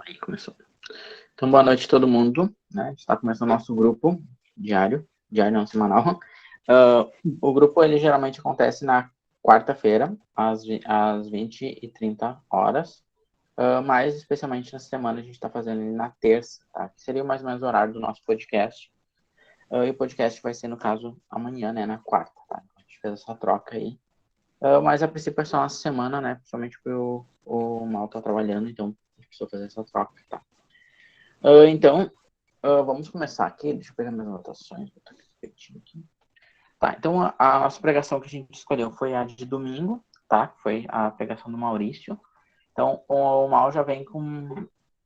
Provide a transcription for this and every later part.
Aí começou. Então, boa noite a todo mundo, né? Está começando o nosso grupo diário não, semanal. O grupo, ele geralmente acontece na quarta-feira, às 20h30, mais especialmente na semana a gente está fazendo ele na terça, tá? Que seria mais ou menos o horário do nosso podcast. E o podcast vai ser, no caso, amanhã, né? Na quarta, tá? A gente fez essa troca aí. Mas a princípio é só nossa semana, né? Principalmente porque o Mal tá trabalhando, então a gente precisou fazer essa troca, tá? Então, vamos começar aqui. Deixa eu pegar minhas anotações. Aqui. Tá, então a nossa pregação que a gente escolheu foi a de domingo, tá? Foi a pregação do Maurício. Então, o Mal já vem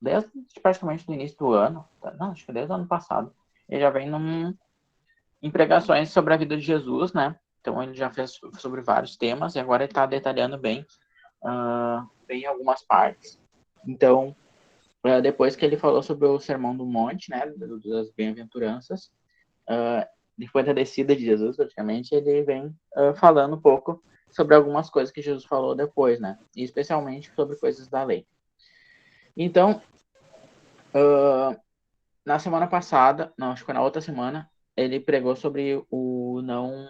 desde praticamente do início do ano, tá? Não, acho que desde o ano passado, ele já vem em pregações sobre a vida de Jesus, né? Então, ele já fez sobre vários temas e agora ele está detalhando bem algumas partes. Então, depois que ele falou sobre o Sermão do Monte, né, das bem-aventuranças, depois da descida de Jesus, praticamente, ele vem falando um pouco sobre algumas coisas que Jesus falou depois, né, e especialmente sobre coisas da lei. Então, na semana passada, não, acho que foi na outra semana, ele pregou sobre o não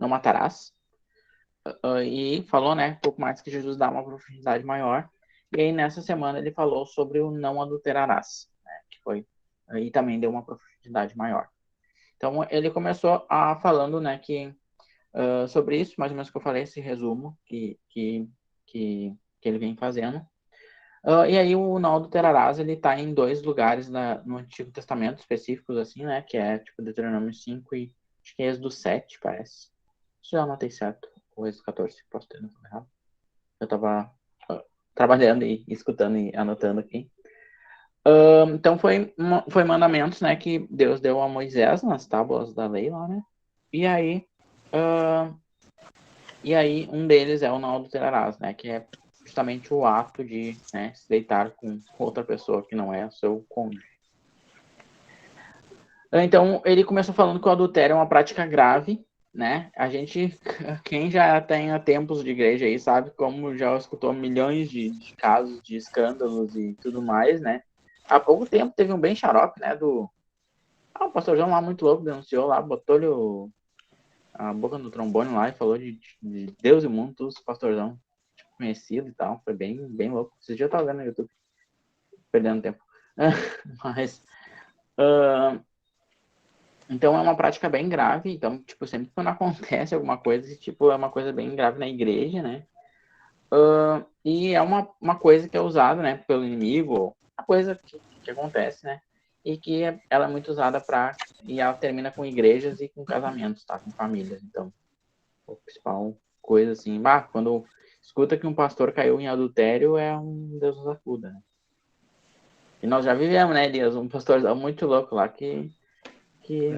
matarás, e falou, né, um pouco mais que Jesus dá uma profundidade maior. E aí, nessa semana, ele falou sobre o não adulterarás, né, que foi, e também deu uma profundidade maior. Então, ele começou falando, né, que sobre isso, mais ou menos que eu falei, esse resumo que ele vem fazendo. E aí, o não adulterarás, ele está em dois lugares no Antigo Testamento, específicos, assim, né, que é, tipo, Deuteronômio 5 e acho que é Êxodo 7, parece. Se eu anotei certo, ou Êxodo 14, posso ter anotado errado. Eu estava trabalhando e escutando e anotando aqui. Então foi mandamentos, né, que Deus deu a Moisés nas tábuas da lei lá, né? E aí um deles é o não adulterarás, né, que é justamente o ato de, né, se deitar com outra pessoa que não é seu cônjuge. Então ele começou falando que o adultério é uma prática grave, né? Quem já tem tempos de igreja aí sabe como já escutou milhões de casos de escândalos e tudo mais, né? Há pouco tempo teve um bem xarope, né? O pastor João lá muito louco denunciou lá, botou-lhe a boca no trombone lá e falou de Deus e mundo, todos os pastorzão conhecido e tal. Foi bem, bem louco. Esse dia eu tava vendo no YouTube, perdendo tempo. Mas então é uma prática bem grave. Então, tipo, sempre quando acontece alguma coisa, tipo, é uma coisa bem grave na igreja, né? E é uma coisa que é usada, né, pelo inimigo, uma coisa que acontece, né? E que ela é muito usada e ela termina com igrejas e com casamentos, tá? Com famílias. Então, a principal coisa, assim, quando escuta que um pastor caiu em adultério, é um Deus nos acuda, né? E nós já vivemos, né, Elias? Um pastorzão muito louco lá que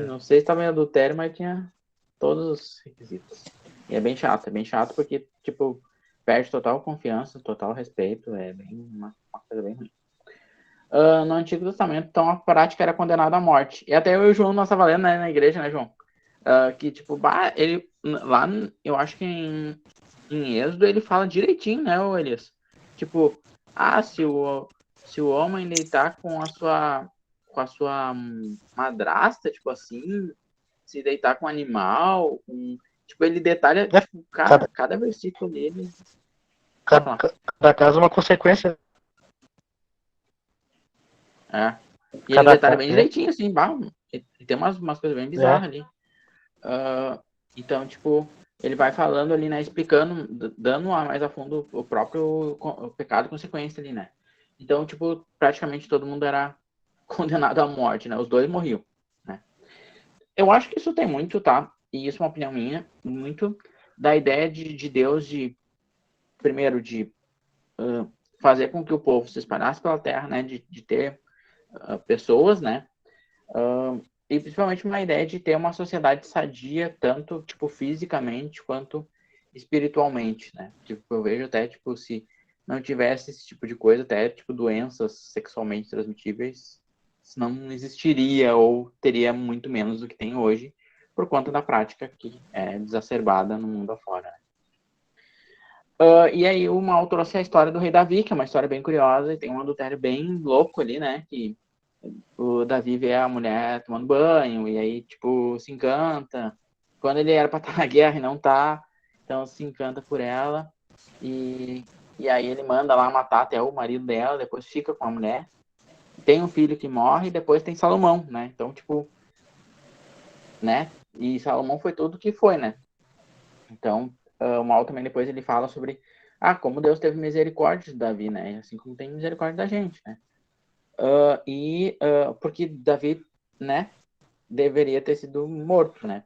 não sei se estava em adultério, mas tinha todos os requisitos. E é bem chato porque, tipo, perde total confiança, total respeito, é bem uma coisa bem ruim. No Antigo Testamento, então, a prática era condenada à morte. E até eu e o João, nós estávamos lendo, né, na igreja, né, João? Que, tipo, ele, lá, eu acho que em Êxodo, ele fala direitinho, né, Elias? Tipo, se o homem deitar com a sua madrasta, tipo assim, se deitar com um animal, tipo, ele detalha, tipo, cada versículo dele. Cada caso é uma consequência. E ele detalha bem direitinho, assim, e tem umas coisas bem bizarras ali. Então, tipo, ele vai falando ali, né, explicando, dando mais a fundo o próprio pecado e consequência ali, né. Então, tipo, praticamente todo mundo era condenado à morte, né, os dois morriam, né. Eu acho que isso tem muito, tá, e isso é uma opinião minha, muito da ideia de Deus primeiro, de fazer com que o povo se espalhasse pela terra, né, de ter pessoas, né, e principalmente uma ideia de ter uma sociedade sadia, tanto, tipo, fisicamente quanto espiritualmente, né? Tipo, eu vejo até, tipo, se não tivesse esse tipo de coisa, até, tipo, doenças sexualmente transmitíveis não existiria ou teria muito menos do que tem hoje, por conta da prática que é exacerbada no mundo afora. E aí o Mal trouxe a história do rei Davi, que é uma história bem curiosa, e tem um adultério bem louco ali, né? Que o Davi vê a mulher tomando banho, e aí, tipo, se encanta. Quando ele era pra estar na guerra e não tá, então se encanta por ela. E aí ele manda lá matar até o marido dela, depois fica com a mulher. Tem um filho que morre, e depois tem Salomão, né? Então, tipo, né? E Salomão foi tudo que foi, né? Então, o Mal também depois ele fala sobre como Deus teve misericórdia de Davi, né? Assim como tem misericórdia da gente, né? Porque Davi, né, deveria ter sido morto, né?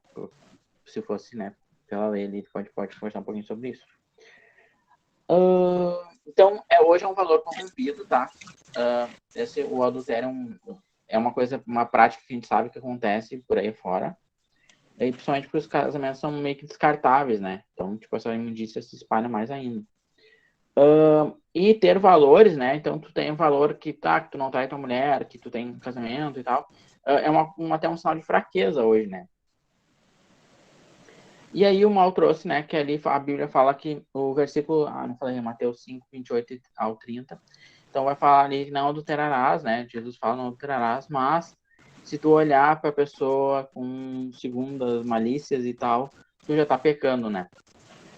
Se fosse, né, pela lei, ele pode conversar um pouquinho sobre isso. Então, hoje é um valor corrompido, tá? O adultério é uma coisa, uma prática que a gente sabe que acontece por aí fora. E principalmente porque os casamentos são meio que descartáveis, né? Então, tipo, essa imundícia se espalha mais ainda. E ter valores, né? Então, tu tem um valor que tu não trai tua mulher, que tu tem um casamento e tal. Até um sinal de fraqueza hoje, né? E aí o Mal trouxe, né? Que ali a Bíblia fala que o versículo, não falei, Mateus 5, 28 ao 30. Então vai falar ali que não adulterarás, né? Jesus fala não adulterarás, mas se tu olhar para a pessoa com segundas malícias e tal, tu já tá pecando, né?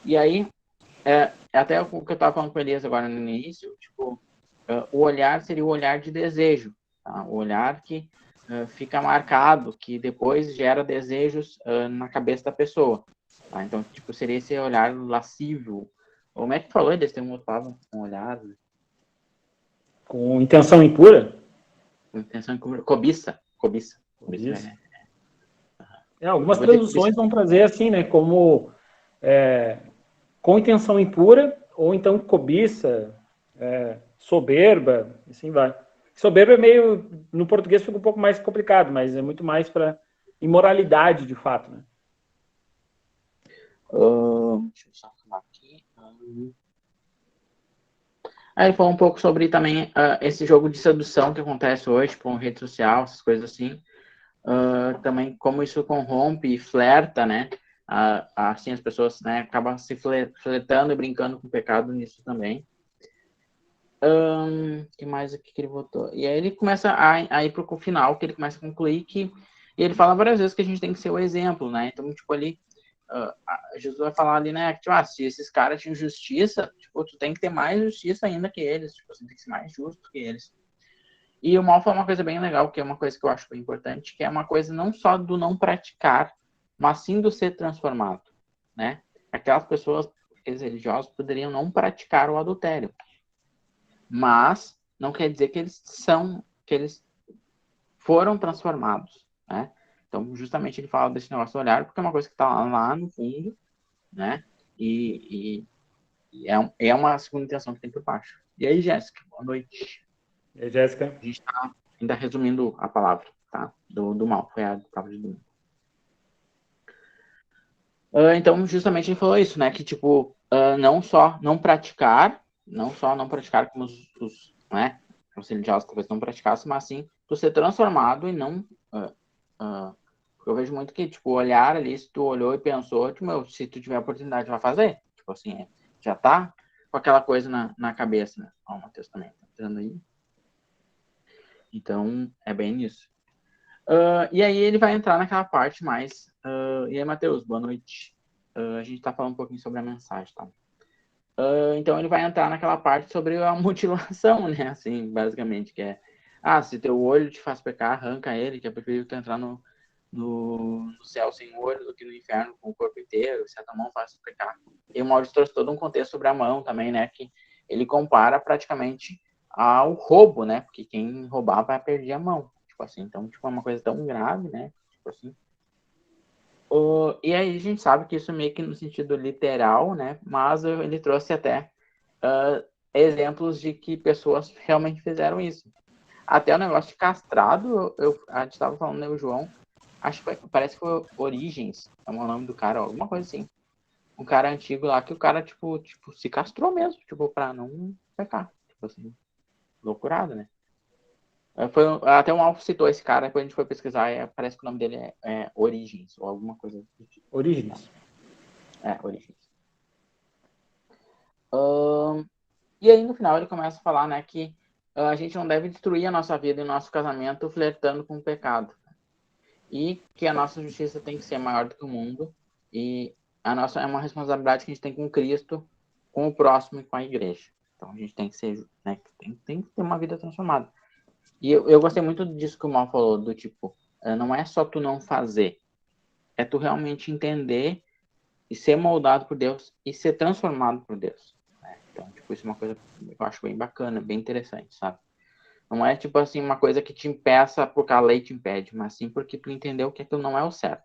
E aí, até o que eu tava falando com o Elias agora no início, tipo, o olhar seria o olhar de desejo, tá? O olhar que fica marcado, que depois gera desejos na cabeça da pessoa. Tá? Então, tipo, seria esse olhar lascivo. Como é que falou? Eles têm um outro palavra, um olhar... Com intenção impura? Intenção de cobiça. Cobiça. Cobiça. Algumas Eu vou dizer traduções cobiça. vão trazer assim, né? Como com intenção impura, ou então cobiça, soberba, assim vai. Soberba é meio, no português fica um pouco mais complicado, mas é muito mais para imoralidade, de fato, né? Deixa eu só falar aqui. Aí falou um pouco sobre também esse jogo de sedução que acontece hoje, com rede social, essas coisas assim. Também como isso corrompe e flerta, né? Assim as pessoas, né, acabam se flertando e brincando com o pecado nisso também. Que mais aqui que ele botou? E aí ele começa a ir pro final, que ele começa a concluir que e ele fala várias vezes que a gente tem que ser o exemplo, né? Então, tipo, ali Jesus vai falar ali, né, que, tipo, se esses caras tinham justiça, tipo, tu tem que ter mais justiça ainda que eles, tipo, você tem que ser mais justo que eles. E o mal foi uma coisa bem legal, que é uma coisa que eu acho bem importante, que é uma coisa não só do não praticar, mas sim do ser transformado, né? Aquelas pessoas, aqueles religiosos, poderiam não praticar o adultério, mas não quer dizer que eles foram transformados, né? Então, justamente ele fala desse negócio do olhar, porque é uma coisa que está lá no fundo, né? E é uma segunda intenção que tem por baixo. E aí, Jéssica, boa noite. E aí, Jéssica? A gente está ainda resumindo a palavra, tá? Do mal, foi a palavra de domingo. Então, justamente ele falou isso, né? Que, tipo, não só não praticar como né? Os religiosos talvez não praticassem, mas sim tu ser transformado e não... eu vejo muito que, tipo, olhar ali, se tu olhou e pensou, tipo, se tu tiver oportunidade, vai fazer. Tipo assim, já tá com aquela coisa na cabeça, né? Ó, o Matheus também tá entrando aí. Então, é bem isso. E aí ele vai entrar naquela parte mais... e aí, Matheus, boa noite. A gente tá falando um pouquinho sobre a mensagem, tá? Então ele vai entrar naquela parte sobre a mutilação, né? Assim, basicamente, que é... se teu olho te faz pecar, arranca ele, que é preferível tu entrar no céu sem olho do que no inferno com o corpo inteiro, se a tua mão faz pecar. E o Maurício trouxe todo um contexto sobre a mão também, né? Que ele compara praticamente ao roubo, né? Porque quem roubar vai perder a mão. Tipo assim, então, tipo, é uma coisa tão grave, né? Tipo assim. E aí a gente sabe que isso meio que no sentido literal, né? Mas ele trouxe até exemplos de que pessoas realmente fizeram isso. Até o negócio de castrado, a gente estava falando, né, o João, acho que parece que foi Origens, é o nome do cara, alguma coisa assim. Um cara antigo lá que o cara, tipo se castrou mesmo, tipo, pra não pecar. Tipo assim, loucurado, né? Até um Alfa citou esse cara, depois a gente foi pesquisar, parece que o nome dele é Origens, ou alguma coisa do tipo. Origens. Origens. E aí, no final, ele começa a falar, né, que a gente não deve destruir a nossa vida e o nosso casamento flertando com o pecado. E que a nossa justiça tem que ser maior do que o mundo. E a nossa é uma responsabilidade que a gente tem com Cristo, com o próximo e com a igreja. Então, a gente tem que ser, né, tem que ter uma vida transformada. E eu gostei muito disso que o Mal falou, do tipo, não é só tu não fazer, é tu realmente entender e ser moldado por Deus e ser transformado por Deus. Né? Então, tipo, isso é uma coisa que eu acho bem bacana, bem interessante, sabe? Não é, tipo assim, uma coisa que te impeça porque a lei te impede, mas sim porque tu entendeu que aquilo não é o certo.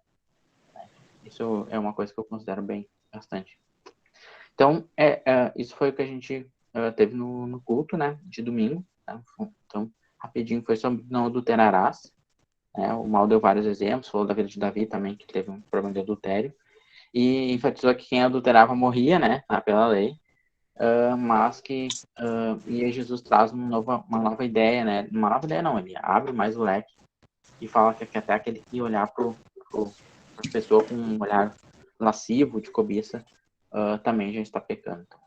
Né? Isso é uma coisa que eu considero bem, bastante. Então, isso foi o que a gente teve no culto, né, de domingo. Né? Então, rapidinho, foi sobre não adulterarás. Né? O Mal deu vários exemplos, falou da vida de Davi também, que teve um problema de adultério. E enfatizou que quem adulterava morria, né, pela lei. Mas que e aí Jesus traz uma nova ideia, né? Uma nova ideia não, ele abre mais o leque e fala que até aquele que olhar para a pessoa com um olhar lascivo, de cobiça, também já está pecando. Então,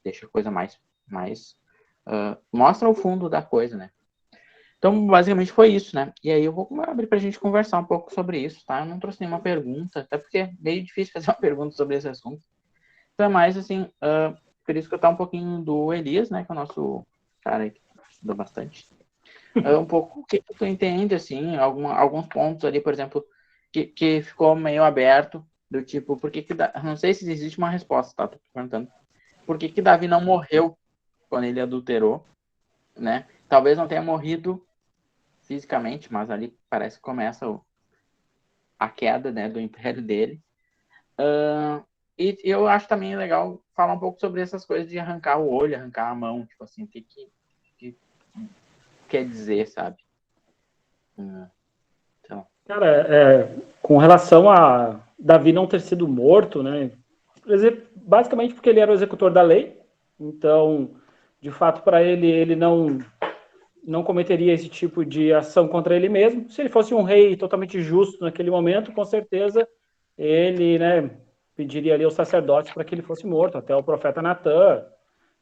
deixa a coisa mais mostra o fundo da coisa, né? Então, basicamente foi isso, né? E aí eu vou abrir para a gente conversar um pouco sobre isso, tá? Eu não trouxe nenhuma pergunta, até porque é meio difícil fazer uma pergunta sobre esse assunto. Então é mais assim, por isso que eu tá um pouquinho do Elias, né? Que é o nosso cara aí que estuda bastante. Um pouco o que tu entende, assim, alguns pontos ali, por exemplo, que ficou meio aberto, do tipo, por que não sei se existe uma resposta, tá? Tô perguntando. Por que Davi não morreu quando ele adulterou, né? Talvez não tenha morrido fisicamente, mas ali parece que começa a queda, né, do império dele. E eu acho também legal falar um pouco sobre essas coisas de arrancar o olho, arrancar a mão, tipo assim, o que quer dizer, sabe? Então. Cara, com relação a Davi não ter sido morto, né? Basicamente porque ele era o executor da lei, então, de fato, para ele não cometeria esse tipo de ação contra ele mesmo. Se ele fosse um rei totalmente justo naquele momento, com certeza ele, né, pediria ali ao sacerdote para que ele fosse morto, até o profeta Natã,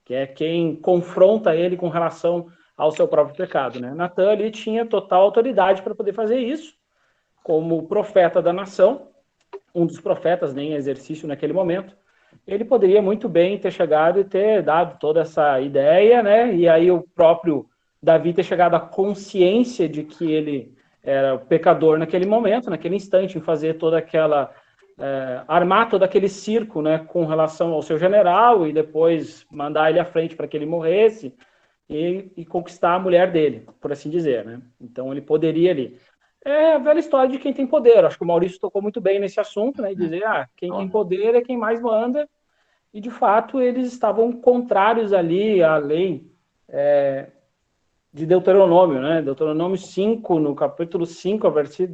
que é quem confronta ele com relação ao seu próprio pecado, né? Natã ali tinha total autoridade para poder fazer isso, como profeta da nação, um dos profetas em exercício naquele momento. Ele poderia muito bem ter chegado e ter dado toda essa ideia, né? E aí o próprio Davi ter chegado à consciência de que ele era o pecador naquele momento, naquele instante, em fazer toda aquela armar todo aquele circo, né, com relação ao seu general e depois mandar ele à frente para que ele morresse e conquistar a mulher dele, por assim dizer, né? Então ele poderia ali. É a velha história de quem tem poder. Acho que o Maurício tocou muito bem nesse assunto, né? E dizer, quem tem poder é quem mais manda. E de fato eles estavam contrários ali à lei de Deuteronômio, né? Deuteronômio 5, no capítulo 5,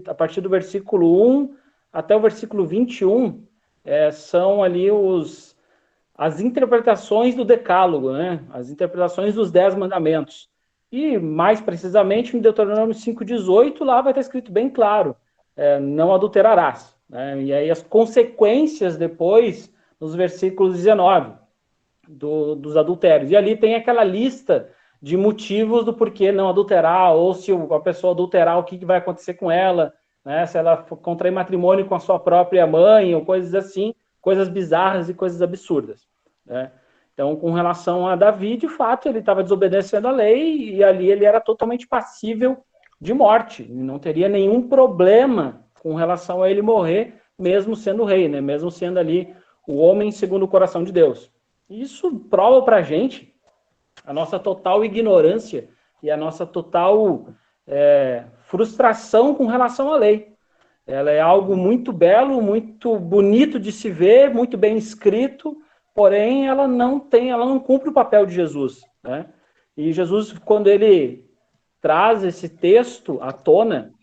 a partir do versículo 1 até o versículo 21, são ali as interpretações do decálogo, né? As interpretações dos 10 mandamentos. E, mais precisamente, em Deuteronômio 5,18, lá vai estar escrito bem claro, não adulterarás. Né? E aí as consequências depois, nos versículos 19, dos adultérios. E ali tem aquela lista de motivos do porquê não adulterar, ou se a pessoa adulterar, o que vai acontecer com ela, né? Se ela contrair matrimônio com a sua própria mãe, ou coisas assim, coisas bizarras e coisas absurdas, né? Então, com relação a Davi, de fato, ele estava desobedecendo a lei e ali ele era totalmente passível de morte. Não teria nenhum problema com relação a ele morrer, mesmo sendo rei, né? Mesmo sendo ali o homem segundo o coração de Deus. Isso prova para a gente a nossa total ignorância e a nossa total frustração com relação à lei. Ela é algo muito belo, muito bonito de se ver, muito bem escrito, porém ela não cumpre o papel de Jesus, né? E Jesus, quando ele traz esse texto à tona,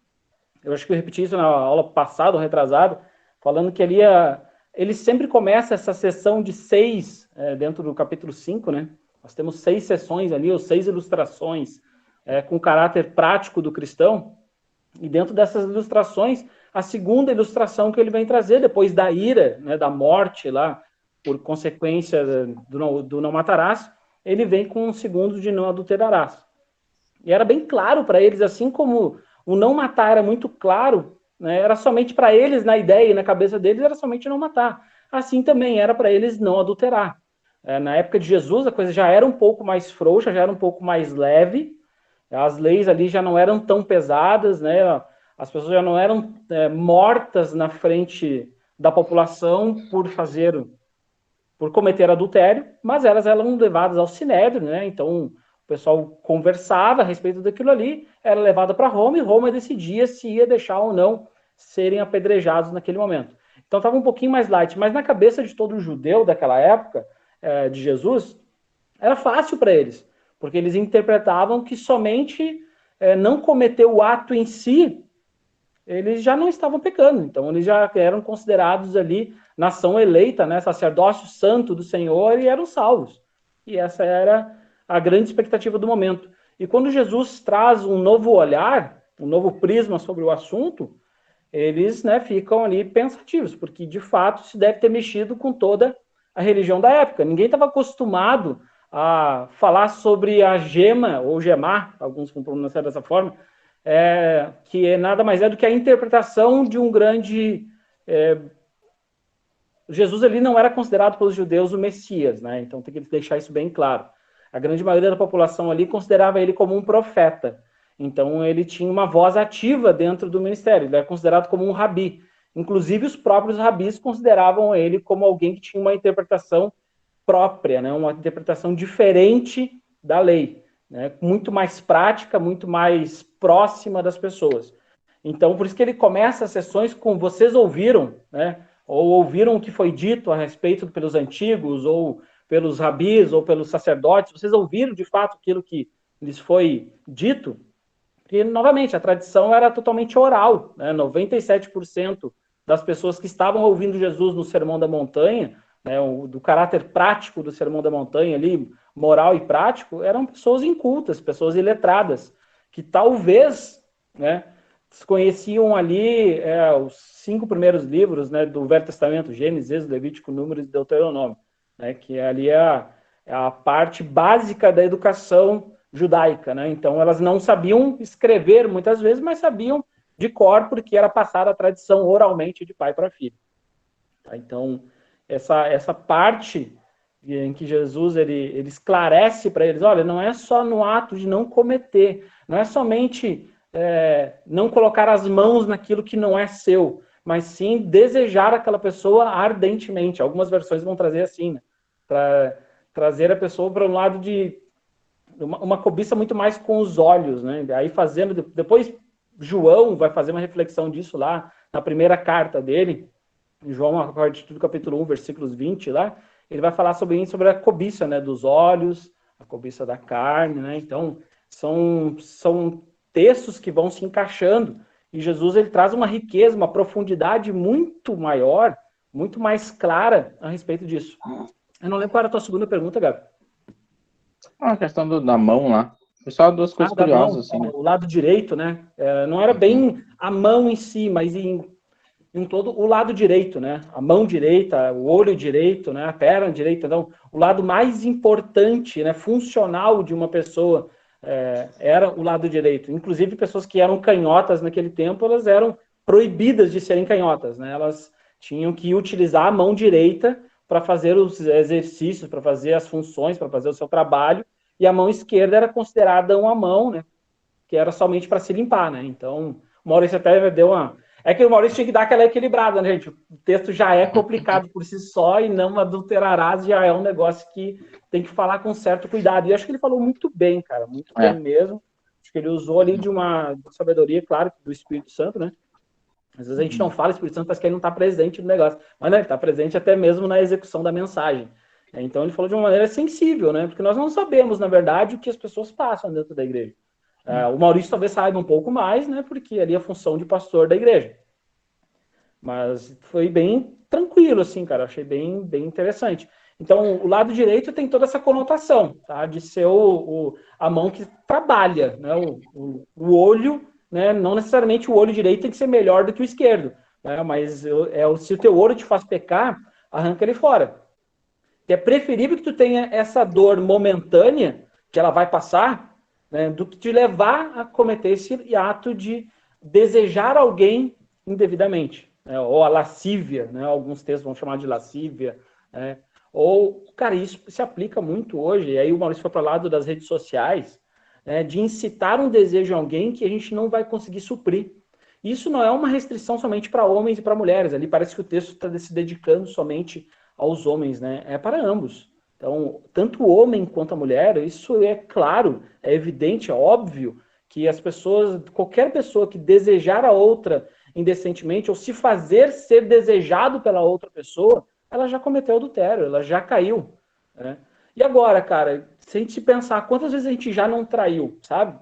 eu acho que eu repeti isso na aula passada, ou retrasada, falando que ele sempre começa essa sessão de 6, dentro do capítulo 5, né? Nós temos 6 sessões ali, ou 6 ilustrações com caráter prático do cristão, e dentro dessas ilustrações, a segunda ilustração que ele vem trazer, depois da ira, né, da morte lá, por consequência do não matarás, ele vem com um segundo de não adulterarás. E era bem claro para eles, assim como o não matar era muito claro, né, era somente para eles, na ideia e na cabeça deles, era somente não matar. Assim também era para eles não adulterar. Na época de Jesus, a coisa já era um pouco mais frouxa, já era um pouco mais leve, as leis ali já não eram tão pesadas, né, as pessoas já não eram mortas na frente da população por cometer adultério, mas elas eram levadas ao sinédrio, né, então o pessoal conversava a respeito daquilo ali, era levado para Roma, e Roma decidia se ia deixar ou não serem apedrejados naquele momento. Então estava um pouquinho mais light, mas na cabeça de todo judeu daquela época, de Jesus, era fácil para eles, porque eles interpretavam que somente não cometer o ato em si, eles já não estavam pecando, então eles já eram considerados ali nação eleita, né, sacerdócio santo do Senhor, e eram salvos. E essa era a grande expectativa do momento. E quando Jesus traz um novo olhar, um novo prisma sobre o assunto, eles, né, ficam ali pensativos, porque de fato se deve ter mexido com toda a religião da época. Ninguém estava acostumado a falar sobre a gema, ou gemar, alguns vão pronunciar dessa forma, que nada mais é do que a interpretação de um grande... Jesus ali não era considerado pelos judeus o Messias, né? Então tem que deixar isso bem claro. A grande maioria da população ali considerava ele como um profeta. Então ele tinha uma voz ativa dentro do ministério, ele era considerado como um rabi. Inclusive os próprios rabis consideravam ele como alguém que tinha uma interpretação própria, né? Uma interpretação diferente da lei, né? Muito mais prática, muito mais próxima das pessoas. Então por isso que ele começa as sessões com "vocês ouviram", né? Ou ouviram o que foi dito a respeito pelos antigos, ou pelos rabis, ou pelos sacerdotes, vocês ouviram de fato aquilo que lhes foi dito? Porque, novamente, a tradição era totalmente oral, né? 97% das pessoas que estavam ouvindo Jesus no Sermão da Montanha, né, do caráter prático do Sermão da Montanha ali, moral e prático, eram pessoas incultas, pessoas iletradas, que talvez, né, conheciam ali os 5 primeiros livros, né, do Velho Testamento, Gênesis, Levítico, Números e Deuteronômio, né, que ali é a parte básica da educação judaica, né? Então elas não sabiam escrever muitas vezes, mas sabiam de cor, porque era passada a tradição oralmente de pai para filho. Tá? Então essa parte em que Jesus ele esclarece para eles, olha, não é só no ato de não cometer, não é somente não colocar as mãos naquilo que não é seu, mas sim desejar aquela pessoa ardentemente. Algumas versões vão trazer assim, né? Para trazer a pessoa para um lado de uma cobiça muito mais com os olhos, né? Aí fazendo, depois João vai fazer uma reflexão disso lá na primeira carta dele, em João, a partir do capítulo 1, versículos 20 lá, ele vai falar sobre a cobiça, né, dos olhos, a cobiça da carne, né? Então, são textos que vão se encaixando, e Jesus ele traz uma riqueza, uma profundidade muito maior, muito mais clara a respeito disso. Eu não lembro qual era a tua segunda pergunta, Gabi. A questão da mão lá. Foi só duas coisas curiosas, assim, né? O lado direito, né? Não era bem a mão em si, mas em todo o lado direito, né? A mão direita, o olho direito, né? A perna direita. Então, o lado mais importante, né? Funcional de uma pessoa era o lado direito. Inclusive, pessoas que eram canhotas naquele tempo, elas eram proibidas de serem canhotas, né? Elas tinham que utilizar a mão direita para fazer os exercícios, para fazer as funções, para fazer o seu trabalho, e a mão esquerda era considerada uma mão, né, que era somente para se limpar, né? Então, o Maurício até deu uma... É que o Maurício tinha que dar aquela equilibrada, né, gente? O texto já é complicado por si só, e não adulterarás já é um negócio que tem que falar com certo cuidado. E acho que ele falou muito bem, cara, muito bem mesmo. Acho que ele usou ali de uma sabedoria, claro, do Espírito Santo, né? Às vezes a gente não fala Espírito Santo, parece que ele não está presente no negócio. Mas, né, ele está presente até mesmo na execução da mensagem. Então, ele falou de uma maneira sensível, né? Porque nós não sabemos, na verdade, o que as pessoas passam dentro da igreja. O Maurício talvez saiba um pouco mais, né? Porque ali é a função de pastor da igreja. Mas foi bem tranquilo, assim, cara. Achei bem interessante. Então, o lado direito tem toda essa conotação, tá? De ser a mão que trabalha, né? O olho... Né? Não necessariamente o olho direito tem que ser melhor do que o esquerdo, né? Mas se o teu olho te faz pecar, arranca ele fora. Que é preferível que tu tenha essa dor momentânea, que ela vai passar, né, do que te levar a cometer esse ato de desejar alguém indevidamente, né, ou a lascívia, né, alguns textos vão chamar de lascívia, né, ou, cara, isso se aplica muito hoje, e aí o Maurício foi para o lado das redes sociais, né, de incitar um desejo em alguém que a gente não vai conseguir suprir. Isso não é uma restrição somente para homens e para mulheres, ali parece que o texto está se dedicando somente aos homens, né, é para ambos. Então, tanto o homem quanto a mulher, isso é claro, é evidente, é óbvio, que as pessoas, qualquer pessoa que desejar a outra indecentemente, ou se fazer ser desejado pela outra pessoa, ela já cometeu adultério, ela já caiu, né? E agora, cara, se a gente pensar, quantas vezes a gente já não traiu, sabe?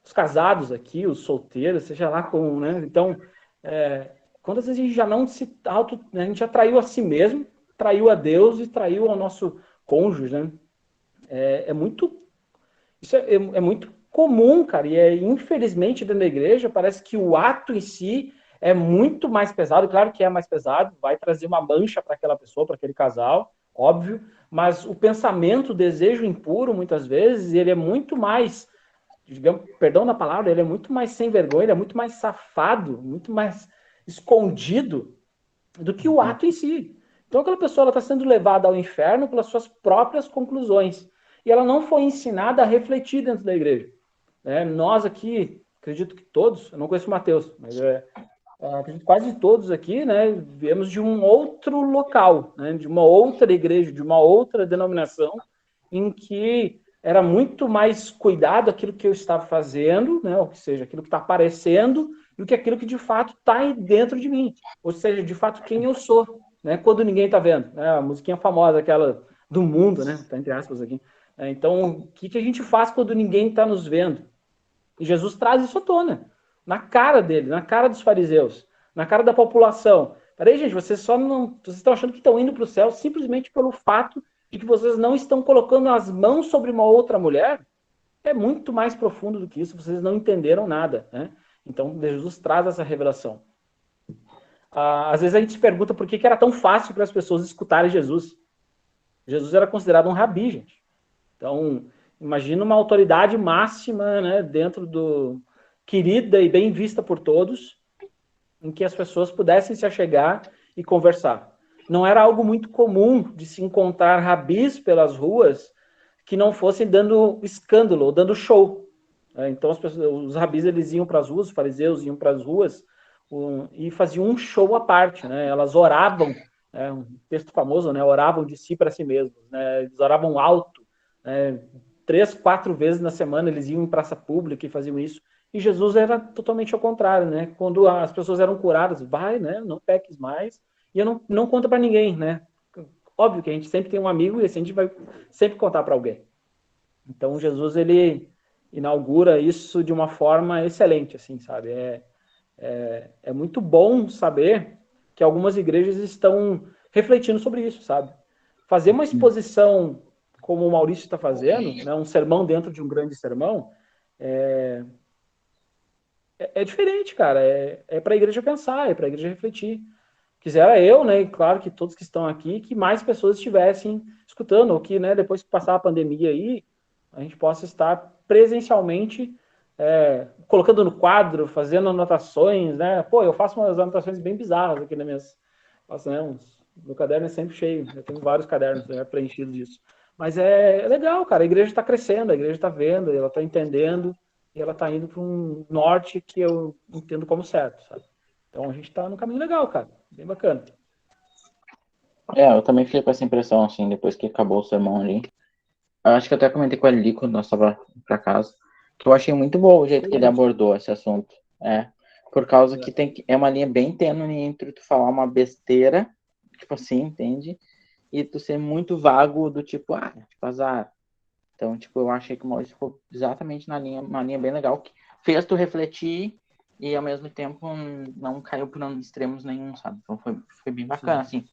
Os casados aqui, os solteiros, seja lá como, né? Então, quantas vezes a gente já não se auto... A gente já traiu a si mesmo, traiu a Deus e traiu ao nosso cônjuge, né? Isso é muito comum, cara, e infelizmente dentro da igreja parece que o ato em si é muito mais pesado, claro que é mais pesado, vai trazer uma mancha para aquela pessoa, para aquele casal, óbvio, mas o pensamento, o desejo impuro, muitas vezes, ele é muito mais, digamos, perdão na palavra, ele é muito mais sem vergonha, ele é muito mais safado, muito mais escondido do que o ato em si. Então aquela pessoa está sendo levada ao inferno pelas suas próprias conclusões. E ela não foi ensinada a refletir dentro da igreja. Nós aqui, acredito que todos, eu não conheço o Mateus, mas acredito que quase todos aqui, né, viemos de um outro local, né, de uma outra igreja, de uma outra denominação, em que era muito mais cuidado aquilo que eu estava fazendo, né, ou seja, aquilo que está aparecendo, do que aquilo que de fato está aí dentro de mim. Ou seja, de fato, quem eu sou, né, quando ninguém está vendo. A musiquinha famosa, aquela do mundo, né, tá entre aspas aqui. Então, o que a gente faz quando ninguém está nos vendo? E Jesus traz isso à tona, na cara dele, na cara dos fariseus, na cara da população. Peraí, gente, vocês estão achando que estão indo para o céu simplesmente pelo fato de que vocês não estão colocando as mãos sobre uma outra mulher? É muito mais profundo do que isso, vocês não entenderam nada, né? Então, Jesus traz essa revelação. Às vezes a gente se pergunta por que era tão fácil para as pessoas escutarem Jesus. Jesus era considerado um rabi, gente. Então, imagina uma autoridade máxima, né, dentro do... querida e bem vista por todos, em que as pessoas pudessem se achegar e conversar. Não era algo muito comum de se encontrar rabis pelas ruas que não fossem dando escândalo ou dando show. Então, os rabis eles iam para as ruas, os fariseus iam para as ruas e faziam um show à parte, né? Elas oravam, um texto famoso, né? Oravam de si para si mesmos, né? Eles oravam alto, 3, 4 vezes na semana eles iam em praça pública e faziam isso. E Jesus era totalmente ao contrário, né? Quando as pessoas eram curadas, vai, né? Não peques mais. E eu não conta para ninguém, né? Óbvio que a gente sempre tem um amigo e assim a gente vai sempre contar para alguém. Então Jesus ele inaugura isso de uma forma excelente, assim, sabe? É muito bom saber que algumas igrejas estão refletindo sobre isso, sabe? Fazer uma exposição como o Maurício está fazendo, né, um sermão dentro de um grande sermão, é diferente, cara. É para a igreja pensar, é para a igreja refletir. Quisera eu, né, e claro que todos que estão aqui, que mais pessoas estivessem escutando, ou que, né, depois que passar a pandemia aí, a gente possa estar presencialmente colocando no quadro, fazendo anotações, né? Pô, eu faço umas anotações bem bizarras aqui nas minhas... Faço, né, meu caderno é sempre cheio, eu tenho vários cadernos preenchidos disso. Mas é legal, cara, a igreja está crescendo, a igreja está vendo, ela está entendendo, e ela está indo para um norte que eu entendo como certo, sabe? Então a gente está no caminho legal, cara, bem bacana. Eu também fiquei com essa impressão, assim, depois que acabou o sermão ali. Eu acho que eu até comentei com ele quando nós estávamos para casa, que eu achei muito bom o jeito que ele abordou esse assunto. Por causa que é uma linha bem tênue entre tu falar uma besteira, tipo assim, entende? E tu ser muito vago do tipo, tipo, azar. Então, tipo, eu achei que o Maurício ficou exatamente uma linha bem legal, que fez tu refletir e, ao mesmo tempo, não caiu por extremos nenhum, sabe? Então, foi bem bacana, assim.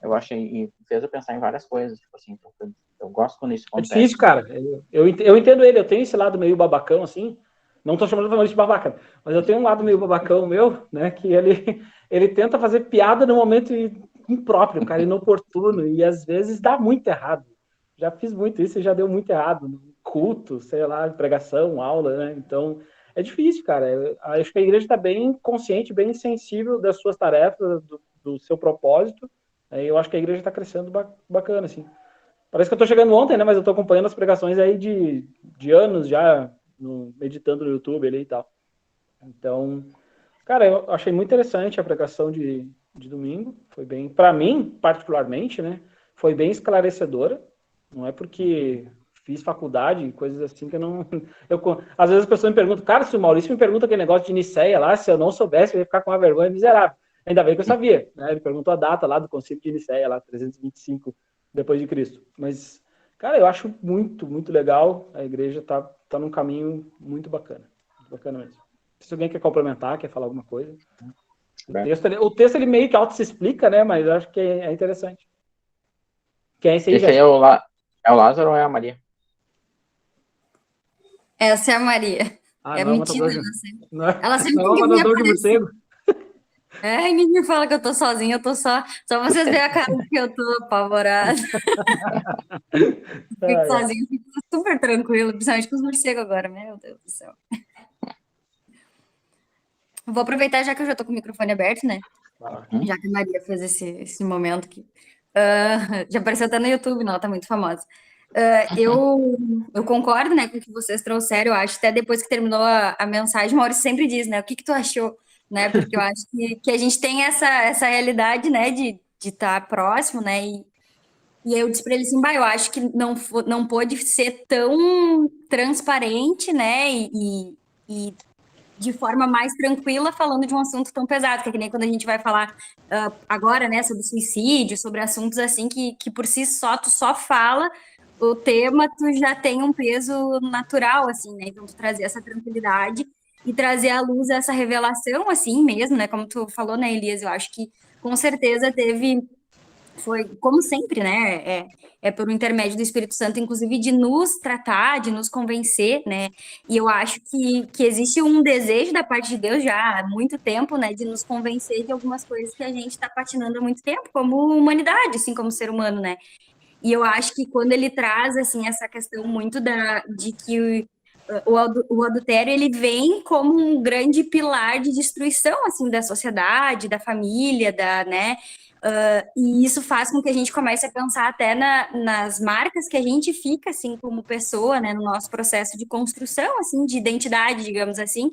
Eu achei, e fez eu pensar em várias coisas, tipo assim, então, eu gosto quando isso acontece. É difícil, cara. Eu entendo ele, eu tenho esse lado meio babacão, assim, não tô chamando de Maurício de babaca, mas eu tenho um lado meio babacão meu, né, que ele tenta fazer piada no momento e impróprio, cara, inoportuno, e às vezes dá muito errado. Já fiz muito isso e já deu muito errado. No culto, sei lá, pregação, aula, né? Então, é difícil, cara. Eu acho que a igreja está bem consciente, bem sensível das suas tarefas, do seu propósito. Eu acho que a igreja está crescendo bacana, assim. Parece que eu estou chegando ontem, né? Mas eu estou acompanhando as pregações aí de anos já, meditando no YouTube ali e tal. Então, cara, eu achei muito interessante a pregação de domingo. Foi bem, para mim, particularmente, né? Foi bem esclarecedora. Não é porque fiz faculdade, coisas assim que eu não. Às vezes as pessoas me perguntam, cara, se o Maurício me pergunta aquele negócio de Nicéia lá, se eu não soubesse, eu ia ficar com uma vergonha miserável. Ainda bem que eu sabia, né? Ele perguntou a data lá do concílio de Nicéia, lá, 325 depois de Cristo. Mas, cara, eu acho muito, muito legal. A igreja tá num caminho muito bacana. Muito bacana mesmo. Se alguém quer complementar, quer falar alguma coisa. O texto ele meio que auto se explica, né? Mas eu acho que é interessante. Quem é esse aí, Esse aí é o Lázaro ou é a Maria? Essa é a Maria. É não, mentira, não é, ela sempre não é tem um que me matador de aparecer. morcego. Ninguém fala que eu tô sozinha, eu tô só vocês verem a cara que eu tô apavorada. Fico sozinha, fico super tranquila, principalmente com os morcegos agora, meu Deus do céu. Vou aproveitar já que eu já tô com o microfone aberto, né? Já que a Maria fez esse momento aqui. Já apareceu até no YouTube, não, ela tá muito famosa. Eu concordo, né, com o que vocês trouxeram. Eu acho até depois que terminou a mensagem, o Maurício sempre diz, né, o que tu achou, né, porque eu acho que a gente tem essa realidade, né, de estar próximo, né, e eu disse para ele assim, eu acho que não pôde ser tão transparente, né, e de forma mais tranquila, falando de um assunto tão pesado, que é que nem quando a gente vai falar agora, né, sobre suicídio, sobre assuntos assim que por si só, tu só fala o tema, tu já tem um peso natural, assim, né, então tu trazer essa tranquilidade e trazer à luz essa revelação, assim mesmo, né, como tu falou, né, Elias, eu acho que com certeza foi, como sempre, né, por intermédio do Espírito Santo, inclusive, de nos tratar, de nos convencer, né, e eu acho que existe um desejo da parte de Deus já há muito tempo, né, de nos convencer de algumas coisas que a gente está patinando há muito tempo, como humanidade, assim, como ser humano, né, e eu acho que quando ele traz, assim, essa questão muito de que o adultério, ele vem como um grande pilar de destruição, assim, da sociedade, da família, né, e isso faz com que a gente comece a pensar até nas marcas que a gente fica, assim, como pessoa, né, no nosso processo de construção, assim, de identidade, digamos assim,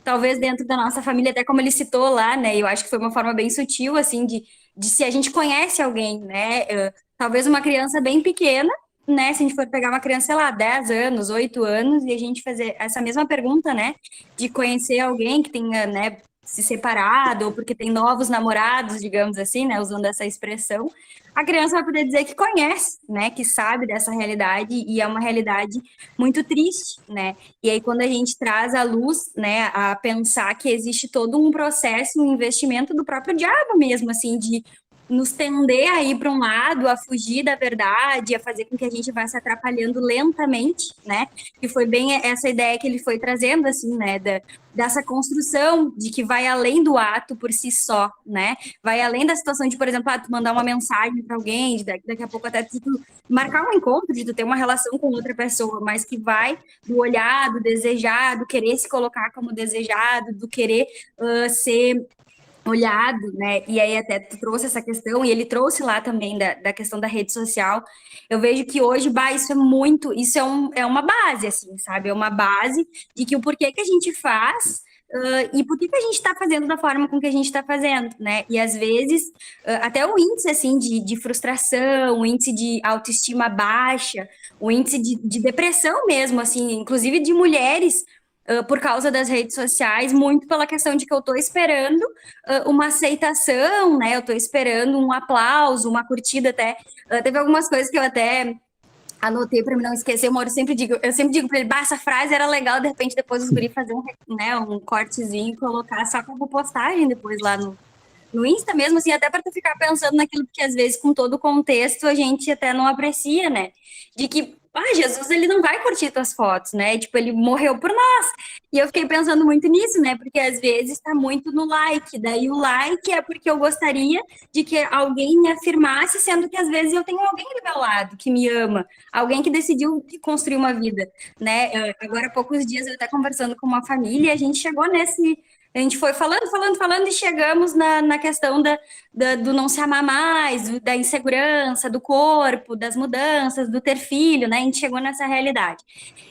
talvez dentro da nossa família, até como ele citou lá, né, eu acho que foi uma forma bem sutil, assim, de se a gente conhece alguém, né, talvez uma criança bem pequena, né, se a gente for pegar uma criança, sei lá, 10 anos, 8 anos, e a gente fazer essa mesma pergunta, né, de conhecer alguém que tenha, né, se separado, ou porque tem novos namorados, digamos assim, né, usando essa expressão, a criança vai poder dizer que conhece, né, que sabe dessa realidade, e é uma realidade muito triste, né, e aí quando a gente traz à luz, né, a pensar que existe todo um processo, um investimento do próprio diabo mesmo, assim, de nos tender a ir para um lado, a fugir da verdade, a fazer com que a gente vá se atrapalhando lentamente, né? Que foi bem essa ideia que ele foi trazendo, assim, né? Dessa construção de que vai além do ato por si só, né? Vai além da situação de, por exemplo, tu mandar uma mensagem para alguém, daqui a pouco até tu marcar um encontro, de tu ter uma relação com outra pessoa, mas que vai do olhar, do desejar, do querer se colocar como desejado, do querer ser olhado, né? E aí até tu trouxe essa questão, e ele trouxe lá também da questão da rede social. Eu vejo que hoje, isso é uma base, assim, sabe? É uma base de que o porquê que a gente faz e por que a gente está fazendo da forma com que a gente está fazendo, né? E às vezes, até o índice, assim, de frustração, o índice de autoestima baixa, o índice de depressão mesmo, assim, inclusive de mulheres, por causa das redes sociais, muito pela questão de que eu estou esperando uma aceitação, né? Eu estou esperando um aplauso, uma curtida até. Teve algumas coisas que eu até anotei para não esquecer. Eu sempre digo para ele, essa frase era legal, de repente depois os guri fazer um cortezinho e colocar só como postagem depois lá no Insta mesmo, assim, até para tu ficar pensando naquilo que às vezes com todo o contexto a gente até não aprecia, né? De que Jesus, ele não vai curtir tuas fotos, né? Tipo, ele morreu por nós. E eu fiquei pensando muito nisso, né? Porque às vezes tá muito no like. Daí o like é porque eu gostaria de que alguém me afirmasse, sendo que às vezes eu tenho alguém do meu lado que me ama, alguém que decidiu construir uma vida, né? Agora há poucos dias eu até conversando com uma família, e a gente chegou nesse. A gente foi falando e chegamos na questão do não se amar mais, da insegurança, do corpo, das mudanças, do ter filho, né? A gente chegou nessa realidade.